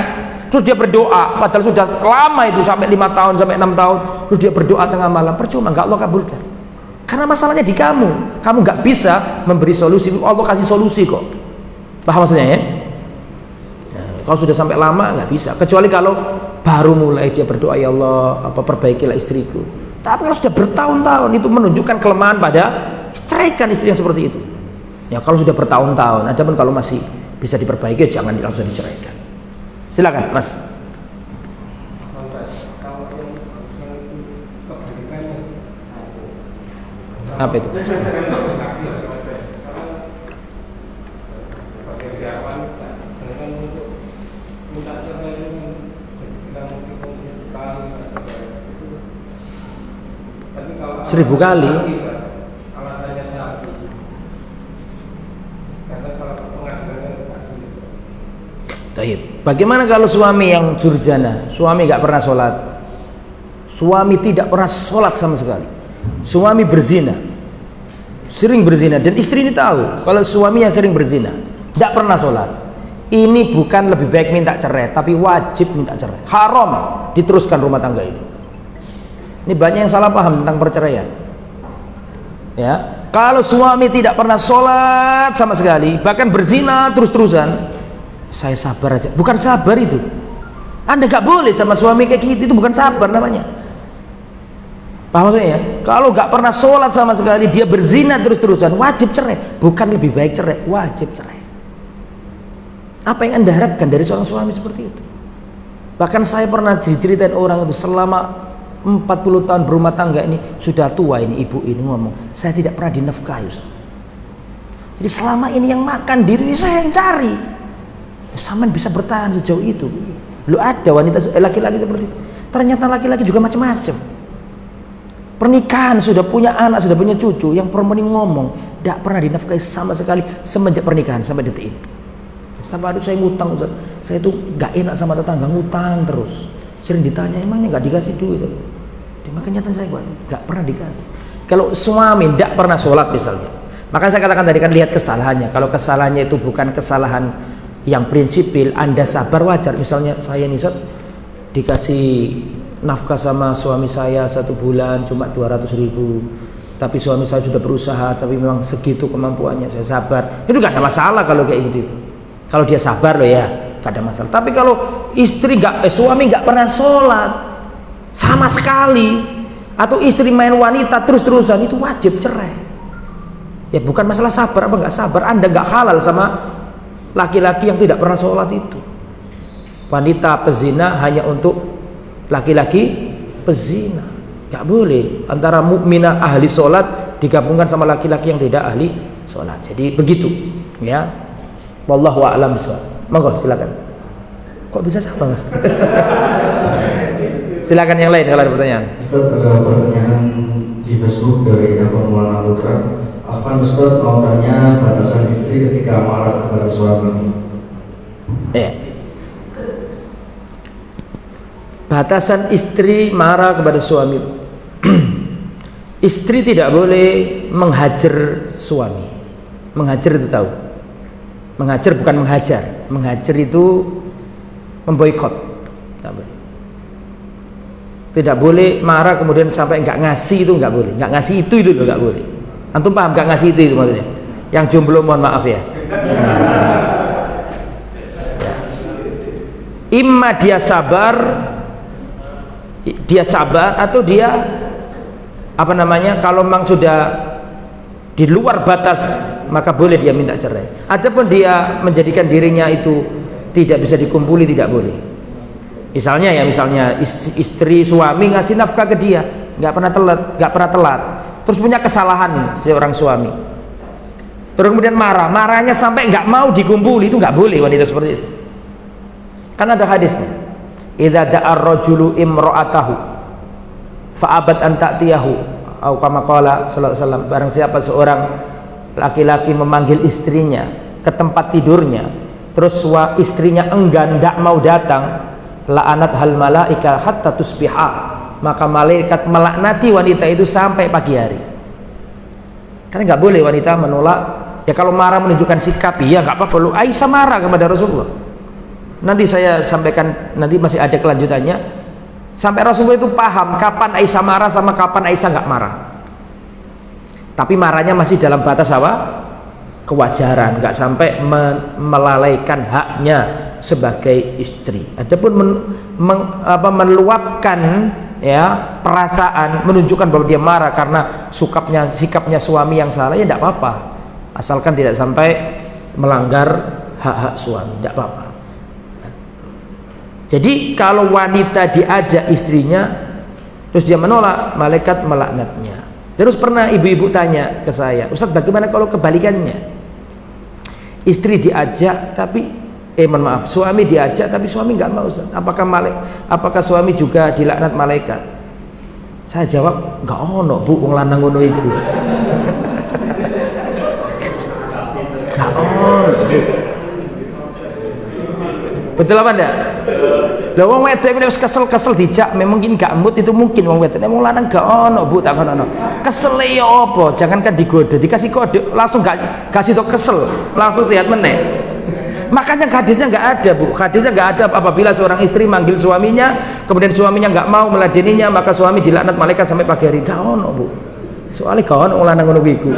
terus dia berdoa padahal sudah lama itu sampai 5 tahun sampai 6 tahun, terus dia berdoa tengah malam, percuma, nggak Allah kabulkan karena masalahnya di kamu nggak bisa memberi solusi. Allah kasih solusi kok, paham maksudnya ya? Kalau sudah sampai lama nggak bisa, kecuali kalau baru mulai dia berdoa, ya Allah perbaikilah istriku. Tapi kalau sudah bertahun-tahun itu menunjukkan kelemahan pada ceraikan istri yang seperti itu. Ya kalau sudah bertahun-tahun, adapun kalau masih bisa diperbaiki jangan langsung diceraikan. Silakan Mas. Apa itu? Seribu kali. Bagaimana kalau suami yang durjana, suami nggak pernah sholat, suami tidak pernah sholat sama sekali, suami berzina, sering berzina, dan istri ini tahu kalau suaminya sering berzina, tidak pernah sholat, ini bukan lebih baik minta cerai, tapi wajib minta cerai, haram diteruskan rumah tangga itu. Ini banyak yang salah paham tentang perceraian. Ya, kalau suami tidak pernah sholat sama sekali, bahkan berzina terus-terusan, saya sabar aja. Bukan sabar itu. Anda gak boleh sama suami kayak gitu, itu bukan sabar namanya. Paham maksudnya ya? Kalau gak pernah sholat sama sekali, dia berzina terus-terusan, wajib cerai. Bukan lebih baik cerai, wajib cerai. Apa yang Anda harapkan dari seorang suami seperti itu? Bahkan saya pernah diceritain orang itu selama 40 tahun berumah tangga ini, sudah tua ini ibu ini ngomong, saya tidak pernah dinafkahi. Jadi selama ini yang makan diri saya yang cari. Saman bisa bertahan sejauh itu. Lu ada wanita laki-laki seperti itu. Ternyata laki-laki juga macam-macam. Pernikahan sudah punya anak, sudah punya cucu, yang perempuan ini ngomong tidak pernah dinafkahi sama sekali semenjak pernikahan sampai detik ini. Sampai ada saya ngutang, Ustaz. Saya itu gak enak sama tetangga, ngutang terus. Sering ditanya, emangnya gak dikasih duit? Dia makan nyata saya gak pernah dikasih. Kalau suami tidak pernah sholat misalnya, maka saya katakan tadi kan lihat kesalahannya. Kalau kesalahannya itu bukan kesalahan yang prinsipil, Anda sabar wajar. Misalnya saya nih Ustaz, dikasih nafkah sama suami saya 1 bulan cuma 200.000, tapi suami saya sudah berusaha, tapi memang segitu kemampuannya, saya sabar, itu gak ada masalah kalau kayak gitu. Kalau dia sabar loh ya, gak ada masalah. Tapi kalau suami gak pernah sholat sama sekali, atau istri main wanita terus-terusan, itu wajib cerai. Ya bukan masalah sabar apa gak sabar, Anda gak halal sama laki-laki yang tidak pernah sholat itu. Wanita pezina hanya untuk laki-laki pezina, gak boleh antara mukminah ahli sholat digabungkan sama laki-laki yang tidak ahli sholat. Jadi begitu ya, wallahu a'lam bishawab. Monggo silakan. Kok bisa sama Mas? Silakan yang lain kalau ada pertanyaan. Ustaz, ada pertanyaan di Facebook dari Abang Maulana Putra. Afwan Ustaz, mau tanya batasan istri ketika marah kepada suami. Batasan istri marah kepada suami. Istri tidak boleh menghajar suami. Menghajar itu tahu? Menghajar bukan menghajar. Menghajar itu memboikot. Tidak boleh. Tidak boleh marah kemudian sampai nggak ngasih, itu nggak boleh. Nggak ngasih itu loh nggak boleh. Antum paham gak ngasih itu maksudnya? Yang jomblo mohon maaf ya. Imma dia sabar atau dia apa namanya, kalau memang sudah di luar batas maka boleh dia minta cerai. Adapun dia menjadikan dirinya itu tidak bisa dikumpuli, tidak boleh. Misalnya istri suami ngasih nafkah ke dia, nggak pernah telat, terus punya kesalahan seorang suami, terus kemudian marahnya sampai nggak mau dikumpuli, itu nggak boleh wanita seperti itu. Kan ada hadisnya, idza da'a ar-rajulu imra'atahu fa'abat an ta'tiyahu au kama qala sallallahu alaihi wasallam, barang siapa seorang laki-laki memanggil istrinya ke tempat tidurnya, terus istrinya enggan, tidak mau datang, la'anat hal malaika hatta tusbiha, maka malaikat melaknati wanita itu sampai pagi hari. Karena nggak boleh wanita menolak. Ya kalau marah menunjukkan sikap, ya nggak apa-apa. Lu Aisyah marah kepada Rasulullah. Nanti saya sampaikan, nanti masih ada kelanjutannya. Sampai Rasulullah itu paham kapan Aisyah marah sama kapan Aisyah nggak marah. Tapi marahnya masih dalam batas apa? Kewajaran, nggak sampai melalaikan haknya sebagai istri. Adapun meluapkan ya perasaan, menunjukkan bahwa dia marah karena sikapnya suami yang salah, ya tidak apa-apa, asalkan tidak sampai melanggar hak-hak suami, tidak apa-apa. Jadi kalau wanita diajak istrinya terus dia menolak, malaikat melaknatnya. Terus pernah ibu-ibu tanya ke saya, Ustaz, bagaimana kalau kebalikannya? Istri diajak tapi mohon maaf, suami diajak tapi suami nggak mau, Ustaz. Apakah suami juga dilaknat malaikat? Saya jawab, nggak ono bu, wong lanang ngono ibu. Nggak ono. Betul apa enggak? Lah wong wedok wis kesel dijak, mungkin gak mood, itu mungkin wong wedok. Wong lanang gak ono bu, tak ono. Kesel ya apa? Jangankan digoda, dikasih kode langsung gak kasih to kesel, langsung sehat meneh. Makanya hadisnya nggak ada bu, hadisnya nggak ada apabila seorang istri manggil suaminya kemudian suaminya nggak mau meladeninya maka suami dilaknat malaikat sampai pagi hari. Gak ono bu, soalnya gak ono lanang ngono iku.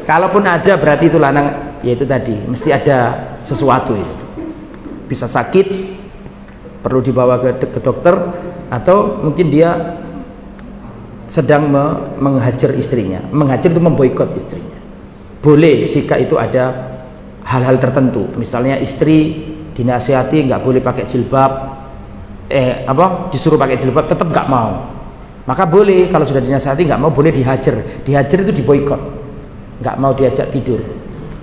Kalaupun ada berarti itu lanang, yaitu tadi mesti ada sesuatu itu, bisa sakit perlu dibawa ke dokter, atau mungkin dia sedang menghajar istrinya. Menghajar itu memboikot istrinya. Boleh jika itu ada hal-hal tertentu, misalnya istri dinasihati nggak boleh pakai jilbab, disuruh pakai jilbab tetap nggak mau, maka boleh. Kalau sudah dinasihati nggak mau, boleh dihajar. Dihajar itu diboikot, nggak mau diajak tidur,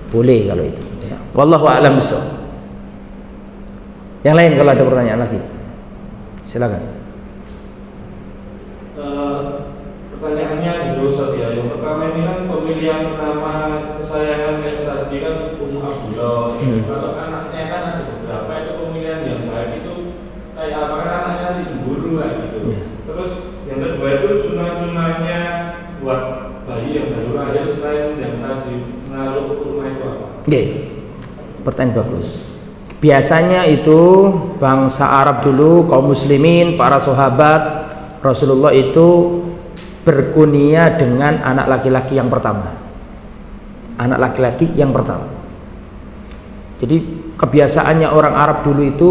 boleh kalau itu ya. Wallahu a'lam bishawab. Yang lain kalau ada pertanyaan lagi silakan. Pertanyaannya di dosa ya. Yang pertama ini kan pemilihan nama kesayangan yang tadi kan Abdullah. Kalau anaknya kan ada beberapa, itu pemilihan yang baik itu kayak apa, kan anaknya nanti cemburu kayak gitu. Terus yang kedua itu sunah-sunahnya buat bayi yang baru lahir selain yang tadi menaruh kurma itu apa? Oke, pertanyaan bagus. Biasanya itu bangsa Arab dulu, kaum muslimin, para sahabat Rasulullah itu berkunia dengan anak laki-laki yang pertama. Anak laki-laki yang pertama. Jadi kebiasaannya orang Arab dulu itu,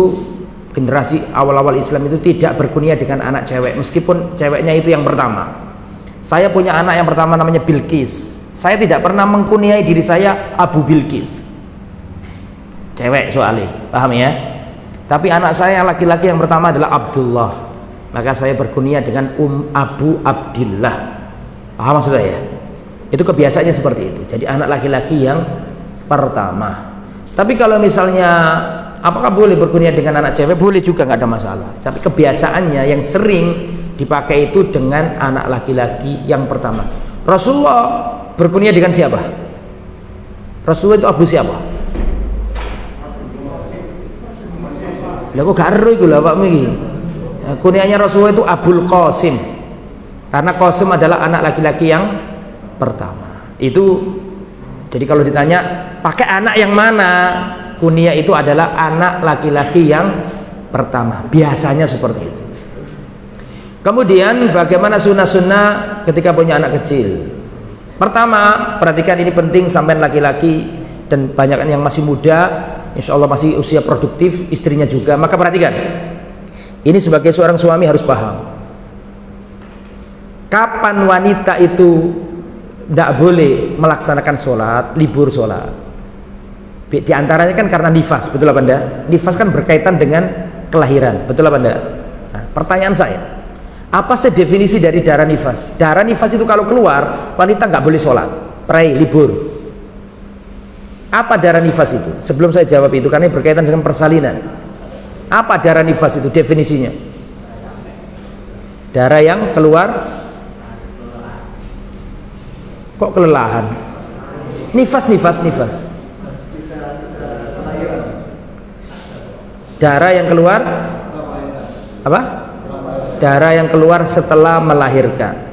generasi awal-awal Islam itu tidak berkunia dengan anak cewek, meskipun ceweknya itu yang pertama. Saya punya anak yang pertama namanya Bilqis. Saya tidak pernah mengkuniai diri saya Abu Bilqis, cewek soalnya, paham ya? Tapi anak saya yang laki-laki yang pertama adalah Abdullah, maka saya berkunia dengan Abu Abdillah. Paham maksud saya? Itu kebiasaannya seperti itu. Jadi anak laki-laki yang pertama. Tapi kalau misalnya apakah boleh berkunia dengan anak cewek? Boleh juga, nggak ada masalah. Tapi kebiasaannya yang sering dipakai itu dengan anak laki-laki yang pertama. Rasulullah berkunia dengan siapa? Rasulullah itu Abu siapa? Lah kok gak ero iku lho Pak iki. Kunianya Rasulullah itu Abul Qasim. Karena Qasim adalah anak laki-laki yang pertama. Itu jadi kalau ditanya pakai anak yang mana, kunia itu adalah anak laki-laki yang pertama. Biasanya seperti itu. Kemudian bagaimana sunnah-sunnah ketika punya anak kecil? Pertama, perhatikan ini penting, sampean laki-laki dan banyak yang masih muda, insya Allah masih usia produktif, istrinya juga. Maka perhatikan, ini sebagai seorang suami harus paham. Kapan wanita itu tidak boleh melaksanakan sholat, libur sholat? Di antaranya kan karena nifas, betul apa enggak? Nifas kan berkaitan dengan kelahiran, betul apa enggak? Nah, pertanyaan saya, apa sih definisi dari darah nifas? Darah nifas itu kalau keluar, wanita nggak boleh sholat, pray, libur. Apa darah nifas itu? Sebelum saya jawab itu, karena berkaitan dengan persalinan. Apa darah nifas itu definisinya? Darah yang keluar kok kelelahan. Nifas. Darah yang keluar apa? Darah yang keluar setelah melahirkan.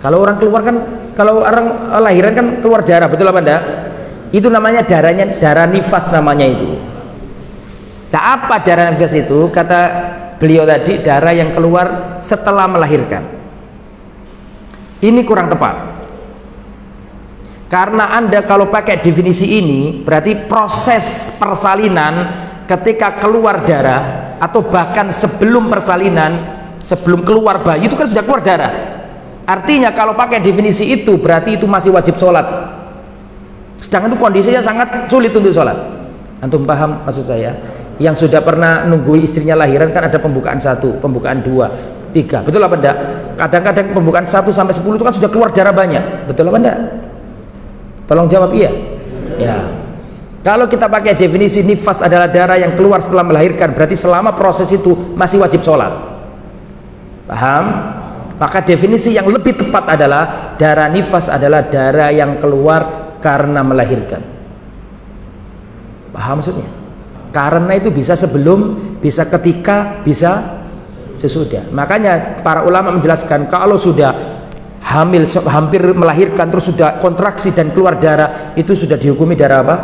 Kalau orang keluar kan, kalau orang lahiran kan keluar darah, betul apa enggak? Itu namanya darah nifas namanya itu. Nah, apa darah nifas itu? Kata beliau tadi, darah yang keluar setelah melahirkan. Ini kurang tepat. Karena Anda kalau pakai definisi ini, berarti proses persalinan ketika keluar darah atau bahkan sebelum persalinan, sebelum keluar bayi itu kan sudah keluar darah. Artinya kalau pakai definisi itu berarti itu masih wajib sholat. Sedangkan itu kondisinya sangat sulit untuk sholat. Antum paham maksud saya? Yang sudah pernah nunggu istrinya lahiran kan ada pembukaan 1, pembukaan 2, 3, betul apa enggak? Kadang-kadang pembukaan 1 sampai 10 itu kan sudah keluar darah banyak, betul apa enggak? Tolong jawab iya. Ya. Kalau kita pakai definisi nifas adalah darah yang keluar setelah melahirkan, berarti selama proses itu masih wajib sholat. Paham? Maka definisi yang lebih tepat adalah darah nifas adalah darah yang keluar karena melahirkan. Paham maksudnya? Karena itu bisa sebelum, bisa ketika, bisa sesudah. Makanya para ulama menjelaskan kalau sudah hamil, hampir melahirkan, terus sudah kontraksi dan keluar darah, itu sudah dihukumi darah apa?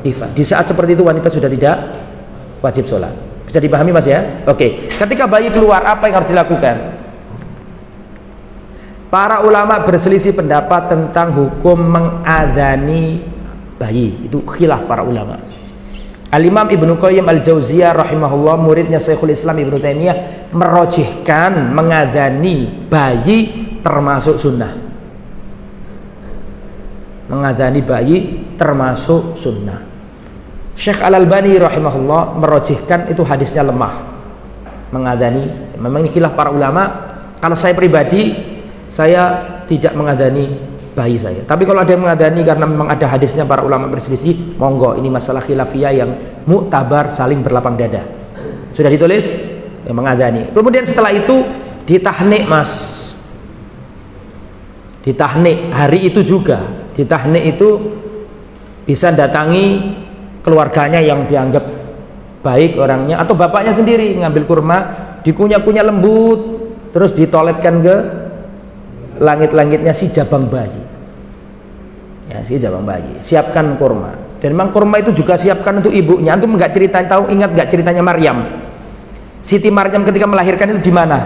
Nifas. Di saat seperti itu wanita sudah tidak wajib sholat. Bisa dipahami mas ya? Oke. Ketika bayi keluar, apa yang harus dilakukan? Para ulama berselisih pendapat tentang hukum mengadzani bayi. Itu khilaf para ulama. Al-Imam Ibnu Qayyim Al-Jauziyah rahimahullah, muridnya Syekhul Islam Ibnu Taimiyah, merojihkan mengadzani bayi termasuk sunnah. Mengadzani bayi termasuk sunnah. Syekh Al-Albani rahimahullah merojihkan itu hadisnya lemah. Mengadzani, memang ini khilaf para ulama. Kalau saya pribadi, saya tidak mengadzani bayi saya. Tapi kalau ada yang mengadani karena memang ada hadisnya, para ulama berselisih, monggo, ini masalah khilafiyah yang muktabar, saling berlapang dada. Sudah ditulis yang mengadani. Kemudian setelah itu ditahnik mas. Ditahnik hari itu juga. Ditahnik itu bisa datangi keluarganya yang dianggap baik orangnya, atau bapaknya sendiri ngambil kurma, dikunyah-kunyah lembut, terus ditoletkan ke langit-langitnya si jabang bayi. Ya, si jabang bayi. Siapkan kurma. Dan memang kurma itu juga siapkan untuk ibunya. Antum enggak cerita, tahu, ingat enggak ceritanya Maryam? Siti Maryam ketika melahirkan itu di mana?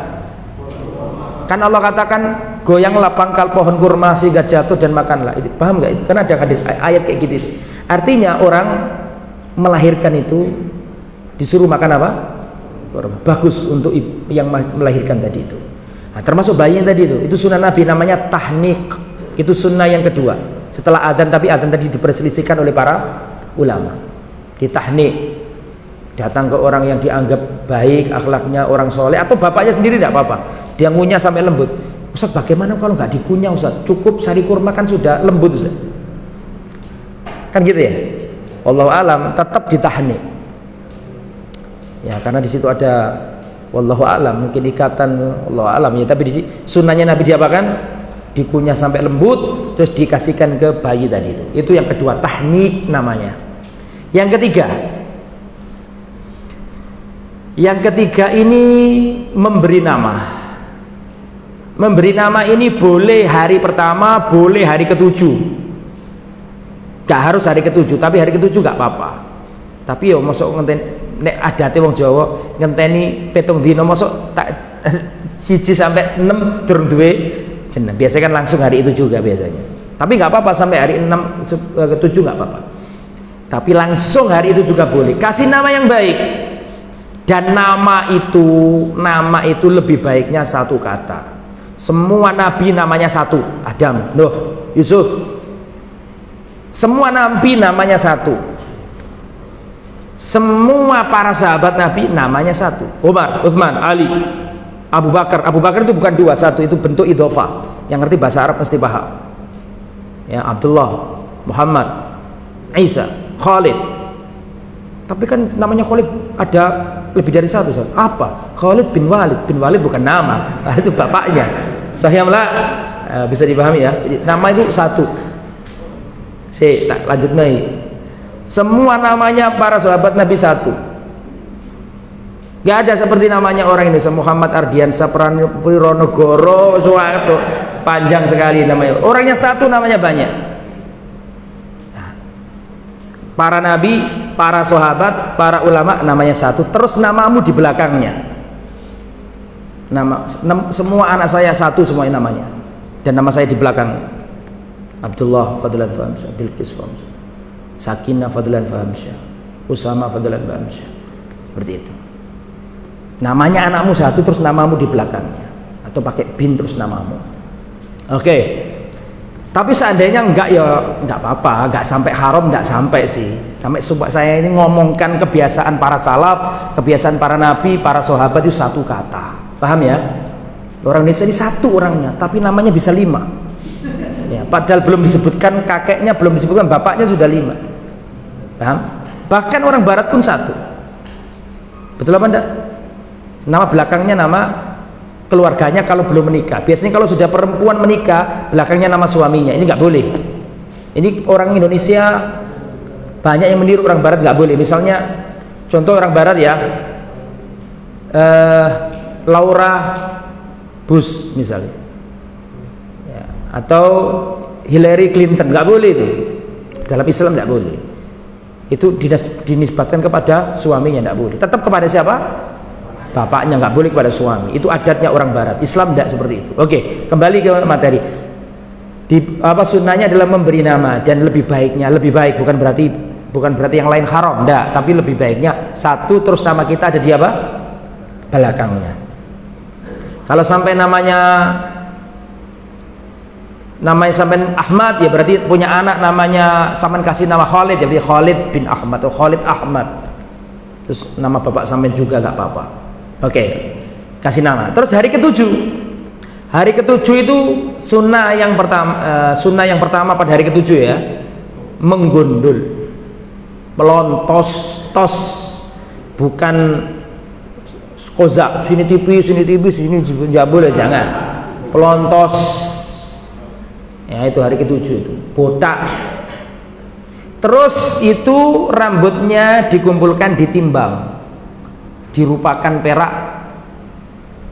Kan Allah katakan, goyanglah pangkal pohon kurma sehingga jatuh dan makanlah. Itu paham enggak itu? Karena ada hadis ayat kayak gitu. Artinya orang melahirkan itu disuruh makan apa? Kurma. Bagus untuk yang melahirkan tadi itu. Nah, termasuk bayi yang tadi itu sunnah Nabi, namanya tahnik. Itu sunnah yang kedua setelah adzan, tapi adzan tadi diperselisihkan oleh para ulama. Ditahnik, datang ke orang yang dianggap baik akhlaknya, orang soleh, atau bapaknya sendiri tidak apa-apa, dia ngunyah sampai lembut. Ustaz, bagaimana kalau nggak dikunyah Ustaz? Cukup sari kurma kan sudah lembut Ustaz. Kan gitu ya. Wallahu alam, tetap ditahnik. Ya, karena di situ ada wallahu a'lam, mungkin ikatan wallahu a'lam ya, tapi di sunnahnya Nabi diapakan? Dikunyah sampai lembut, terus dikasihkan ke bayi tadi itu. Itu yang kedua, tahnik namanya. Yang ketiga ini memberi nama. Memberi nama ini boleh hari pertama, boleh hari ketujuh. Gak harus hari ketujuh, tapi hari ketujuh gak apa-apa. Tapi yo mosok ngenten nek adate wong Jawa ngenteni 7 dina, mosok tak 1 sampai 6 durung duwe jeneng. Biasanya kan langsung hari itu juga biasanya. Tapi nggak apa-apa sampai hari 6 ke 7 nggak apa-apa. Tapi langsung hari itu juga boleh. Kasih nama yang baik. Dan nama itu lebih baiknya satu kata. Semua nabi namanya satu, Adam, Nuh, Yusuf. Semua nabi namanya satu. Semua para sahabat Nabi namanya satu. Umar, Utsman, Ali, Abu Bakar. Abu Bakar itu bukan 2, 1, itu bentuk idhofah. Yang ngerti bahasa Arab mesti paham. Ya, Abdullah, Muhammad, Isa, Khalid. Tapi kan namanya Khalid ada lebih dari satu. Apa? Khalid bin Walid. Bin Walid bukan nama, itu bapaknya. Sahih amla? Bisa dipahami ya. Jadi, nama itu satu. Tak lanjut nih. Semua namanya para sahabat Nabi satu. Gak ada seperti namanya orang Indonesia Muhammad Ardiansa Pranogoro suatu panjang sekali namanya. Orangnya satu, namanya banyak. Para nabi, para sahabat, para ulama namanya satu. Terus namamu di belakangnya. Semua anak saya satu semuanya namanya. Dan nama saya di belakangnya. Abdullah Fadlan Fahamsyah, Bilqis Fahamsyah, Sakinah Fadlan Fahamsyah, Usama Fadlan Fahamsyah. Seperti itu. Namanya anakmu satu, terus namamu di belakangnya. Atau pakai bin terus namamu. Oke. Tapi seandainya enggak ya enggak apa-apa, enggak sampai haram, enggak sampai sih. Sampai saya ini ngomongkan kebiasaan para salaf, kebiasaan para nabi, para sahabat itu satu kata. Paham ya? Orang Indonesia ini satu orangnya, tapi namanya bisa 5. Ya, padahal belum disebutkan kakeknya, belum disebutkan bapaknya sudah 5. Paham? Bahkan orang barat pun satu. Betul apa enggak? Nama belakangnya nama keluarganya kalau belum menikah. Biasanya kalau sudah perempuan menikah, belakangnya nama suaminya. Ini nggak boleh. Ini orang Indonesia banyak yang meniru orang barat, nggak boleh. Misalnya contoh orang barat ya, Laura Bush misalnya ya, atau Hillary Clinton, nggak boleh itu. Dalam Islam nggak boleh. Itu dinisbatkan kepada suaminya, nggak boleh. Tetap kepada siapa? Bapaknya, nggak boleh kepada suami. Itu adatnya orang barat. Islam tidak seperti itu. Oke, kembali ke materi. Sunnahnya adalah memberi nama, dan lebih baiknya, lebih baik bukan berarti yang lain haram, enggak, tapi lebih baiknya satu terus nama kita ada di apa? Belakangnya. Kalau sampai namanya sampai Ahmad, ya berarti punya anak namanya sampean kasih nama Khalid, ya berarti Khalid bin Ahmad atau Khalid Ahmad. Terus nama bapak sampean juga nggak apa-apa. Oke, kasih nama. Terus hari ke-7 itu sunnah yang pertama pada hari ke-7 ya, menggundul, melontos, bukan kozak, sini tipis, sini nggak boleh, jangan pelontos. Ya, itu hari ke-7 itu botak. Terus itu rambutnya dikumpulkan, ditimbang, dirupakan perak,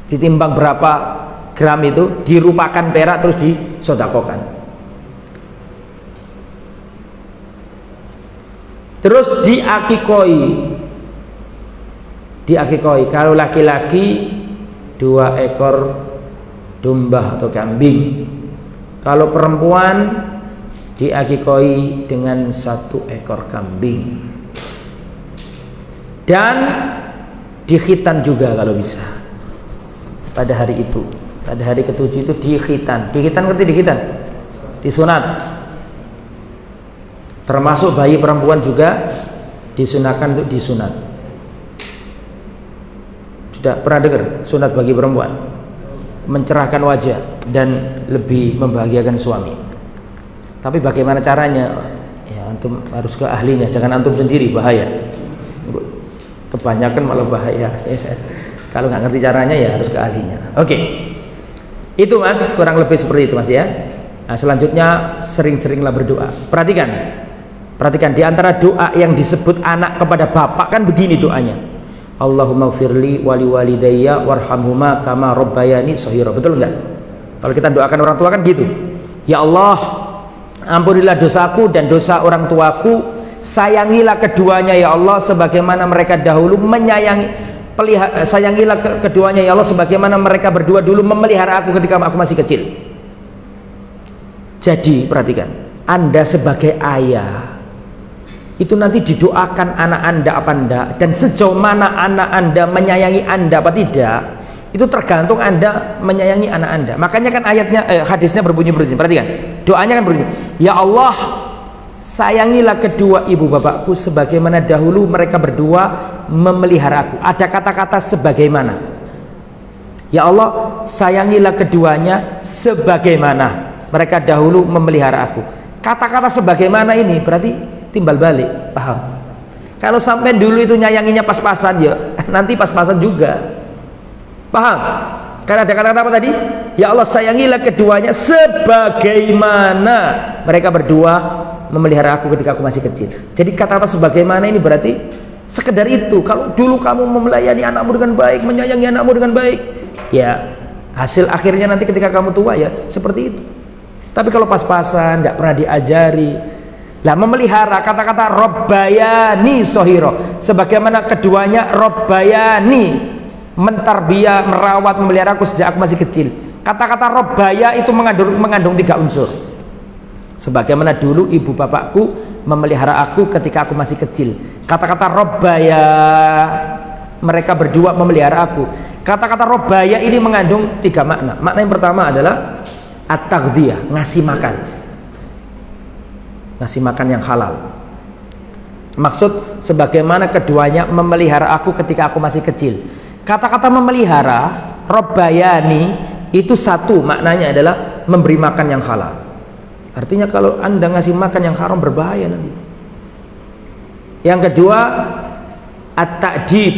ditimbang berapa gram itu, dirupakan perak, terus disodakokan. Terus diakikoi. Kalau laki-laki 2 ekor domba atau kambing. Kalau perempuan diakikoi dengan 1 ekor kambing. Dan dikhitan juga kalau bisa. Pada hari itu, pada hari ke-7 itu dikhitan. Dikhitan, ngerti dikhitan? Disunat. Termasuk bayi perempuan juga disunahkan untuk disunat. Sudah pernah dengar sunat bagi perempuan? Mencerahkan wajah dan lebih membahagiakan suami. Tapi bagaimana caranya? Ya antum harus ke ahlinya, jangan antum sendiri, bahaya. Kebanyakan malah bahaya. Kalau nggak ngerti caranya ya harus ke ahlinya. Oke. Itu Mas, kurang lebih seperti itu Mas ya. Nah, selanjutnya sering-seringlah berdoa. Perhatikan di antara doa yang disebut anak kepada bapak kan begini doanya. Allahumma firli wali walidayya warhamhuma kama rabbayani shaghira. Betul enggak? Kalau kita doakan orang tua kan gitu. Ya Allah, ampunilah dosaku dan dosa orang tuaku, sayangilah keduanya ya Allah sebagaimana mereka dahulu sayangilah keduanya ya Allah sebagaimana mereka berdua dulu memelihara aku ketika aku masih kecil. Jadi perhatikan, Anda sebagai ayah itu nanti didoakan anak Anda apa enggak, dan sejauh mana anak Anda menyayangi Anda apa tidak, itu tergantung Anda menyayangi anak Anda. Makanya kan hadisnya berbunyi, perhatikan, doanya kan berbunyi, ya Allah, sayangilah kedua ibu bapakku sebagaimana dahulu mereka berdua memelihara aku. Ada kata-kata sebagaimana. Ya Allah, sayangilah keduanya sebagaimana mereka dahulu memelihara aku. Kata-kata sebagaimana ini berarti timbal balik, paham? Kalau sampai dulu itu nyayanginya pas-pasan ya, nanti pas-pasan juga. Paham? Karena ada kata-kata apa tadi? Ya Allah, sayangilah keduanya sebagaimana mereka berdua memelihara aku ketika aku masih kecil. Jadi kata-kata sebagaimana ini berarti sekedar itu. Kalau dulu kamu melayani anakmu dengan baik, menyayangi anakmu dengan baik, ya hasil akhirnya nanti ketika kamu tua ya seperti itu. Tapi kalau pas-pasan, nggak pernah diajari, lah memelihara, kata-kata robbayani sohiro, sebagaimana keduanya robbayani, mentarbiyah, merawat, memelihara aku sejak aku masih kecil. Kata-kata robbaya itu mengandung 3 unsur. Sebagaimana dulu ibu bapakku memelihara aku ketika aku masih kecil. Kata-kata robbaya, mereka berdua memelihara aku. Kata-kata robbaya ini mengandung 3 makna. Makna yang pertama adalah at-taghdiyah, ngasih makan. Ngasih makan yang halal. Maksud sebagaimana keduanya memelihara aku ketika aku masih kecil. Kata-kata memelihara, robbayani, itu satu maknanya adalah memberi makan yang halal. Artinya kalau Anda ngasih makan yang haram berbahaya nanti. Yang kedua, at-ta'dib,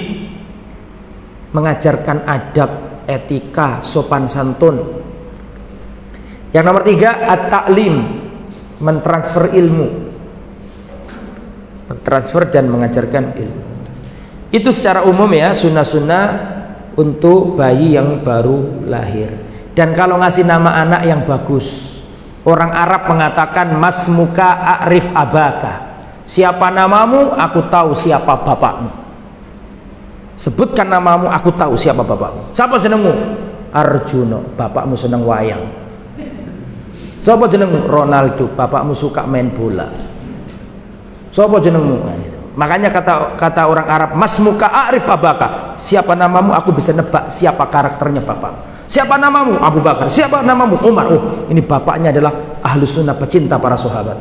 mengajarkan adab, etika, sopan santun. Yang nomor 3, at-ta'lim, mentransfer ilmu, mentransfer dan mengajarkan ilmu. Itu secara umum ya, sunnah-sunnah untuk bayi yang baru lahir. Dan kalau ngasih nama anak yang bagus, orang Arab mengatakan masmuka a'rif abaka, siapa namamu aku tahu siapa bapakmu. Sebutkan namamu aku tahu siapa bapakmu. Siapa jenengmu? Arjuno, bapakmu seneng wayang. Siapa jenengmu? Ronaldo, bapakmu suka main bola. Siapa jenengmu? Makanya kata orang Arab, masmuka a'rif abaka, siapa namamu aku bisa nebak siapa karakternya bapak. Siapa namamu? Abu Bakar. Siapa namamu? Umar. Oh, ini bapaknya adalah ahlus sunnah, pecinta para sahabat.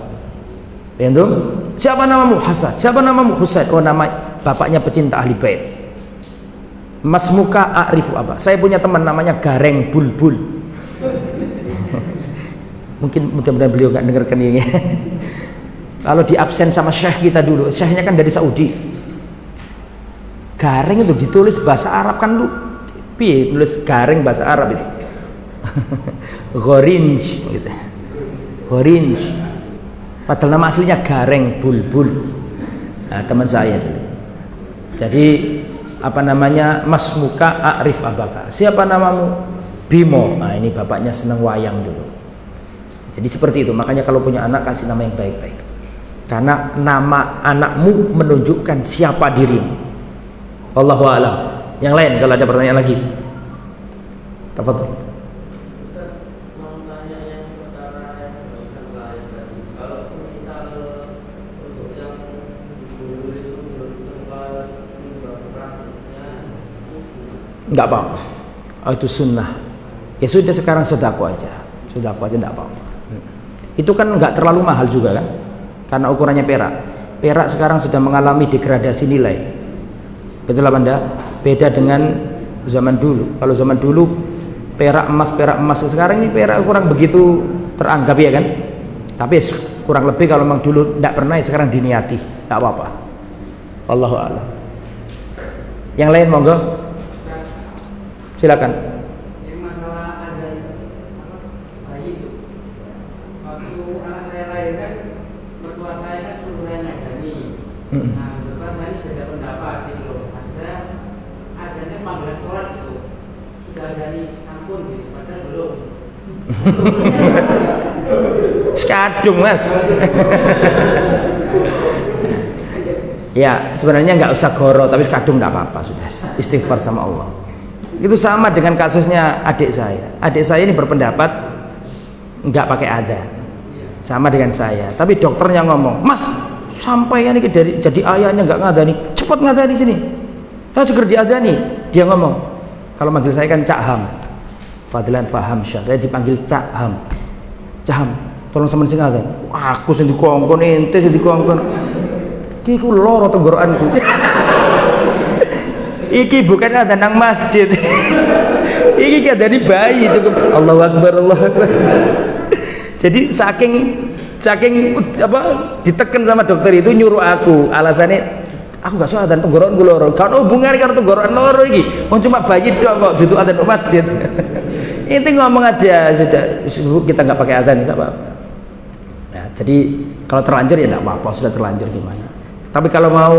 Paham? Siapa namamu? Hasan. Siapa namamu? Husain. Oh, nama bapaknya pecinta ahli bait. Masmuka a'rifu abaka. Saya punya teman namanya Gareng Bulbul. Mungkin mudah-mudahan beliau nggak dengarkan ini. Kalau di absen sama syekh kita dulu, syekhnya kan dari Saudi. Gareng itu ditulis bahasa Arab kan lu, piye tulis gareng bahasa Arab itu. Gorinj gitu. Gorinj. Padahal nama aslinya Gareng Bulbul. Nah, teman saya itu. Jadi apa namanya, masmuka a'rif abaka, siapa namamu? Bimo. Nah, ini bapaknya senang wayang dulu. Jadi seperti itu. Makanya kalau punya anak kasih nama yang baik-baik, karena nama anakmu menunjukkan siapa dirimu. Wallahu a'lam. Yang lain kalau ada pertanyaan lagi, tafadhol. Enggak apa-apa, itu sunnah. Ya sudah, sekarang sedekah aja, enggak apa-apa. Itu kan enggak terlalu mahal juga kan, karena ukurannya perak. Perak sekarang sudah mengalami degradasi nilai. Betul apa Anda? Beda dengan zaman dulu. Kalau zaman dulu perak emas, sekarang ini perak kurang begitu teranggap ya kan. Tapi kurang lebih kalau memang dulu tidak pernah, sekarang diniati, enggak apa-apa. Wallahu a'lam. Yang lain monggo. Silakan. Ini masalah azan bayi itu. Waktu anak saya lahir kan, mertua saya kan suruh saya ngajani. Nah, mertua saya ini beda pendapat gitu loh. Maksudnya azannya panggilan sholat itu sudah azani sampun gitu, padahal belum. Sekadung mas. Ya sebenarnya nggak usah goro, tapi kadung nggak apa-apa, sudah istighfar sama Allah. Itu sama dengan kasusnya adik saya. Adik saya ini berpendapat nggak pakai adzan, sama dengan saya. Tapi dokternya ngomong, mas sampai ini dari jadi ayahnya nggak ngadani, cepat ngadani sini. Saya juga diadani. Dia ngomong, kalau manggil saya kan Cak Ham, Fadlan Faham Syah. Saya dipanggil Cak Ham. Cak Ham, tolong sama sing ngadani. Aku sing dikongkon, ente sing dikongkon. Ki ku loro tenggorokanku. Iki bukan ada nang masjid. Iki ada di bayi cukup. Allahu Akbar, Allahu Akbar. Jadi saking apa ditekan sama dokter itu, nyuruh aku, alasannya Aku gak suka adzan tenggorokan loro. Kan hubungan karo tenggorokan loro iki. Wong cuma bayi dong kok duduk adzan di masjid. Inti ngomong aja sudah, kita nggak pakai adzan nggak apa-apa. Nah, jadi kalau terlanjur ya nggak apa-apa, sudah terlanjur gimana. Tapi kalau mau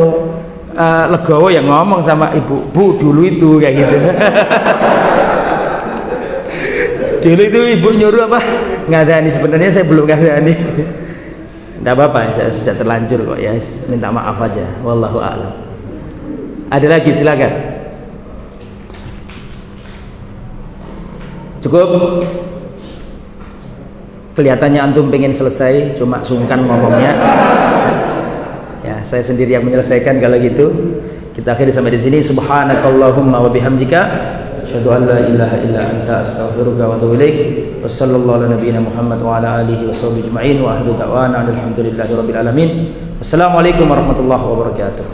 legowo ya ngomong sama ibu, bu dulu itu kayak gitu. Dulu itu ibu nyuruh apa? Ngadani, sebenarnya saya belum ngadani. Nggak apa-apa, saya sudah terlanjur kok ya, minta maaf aja. Wallahu a'lam. Ada lagi, silakan. Cukup. Kelihatannya antum pengen selesai, cuma sungkan ngomongnya. Ya, saya sendiri yang menyelesaikan kalau gitu. Kita akhiri sampai di sini. Subhanakallahumma wa bihamdika, asyhadu an la ilaha illa anta, astaghfiruka wa atubu ilaik. Wassallallahu ala nabiyyina Muhammad wa ala alihi washabbihi ajma'in wa ahlu da'wana alhamdulillahi rabbil alamin. Wassalamualaikum warahmatullahi wabarakatuh.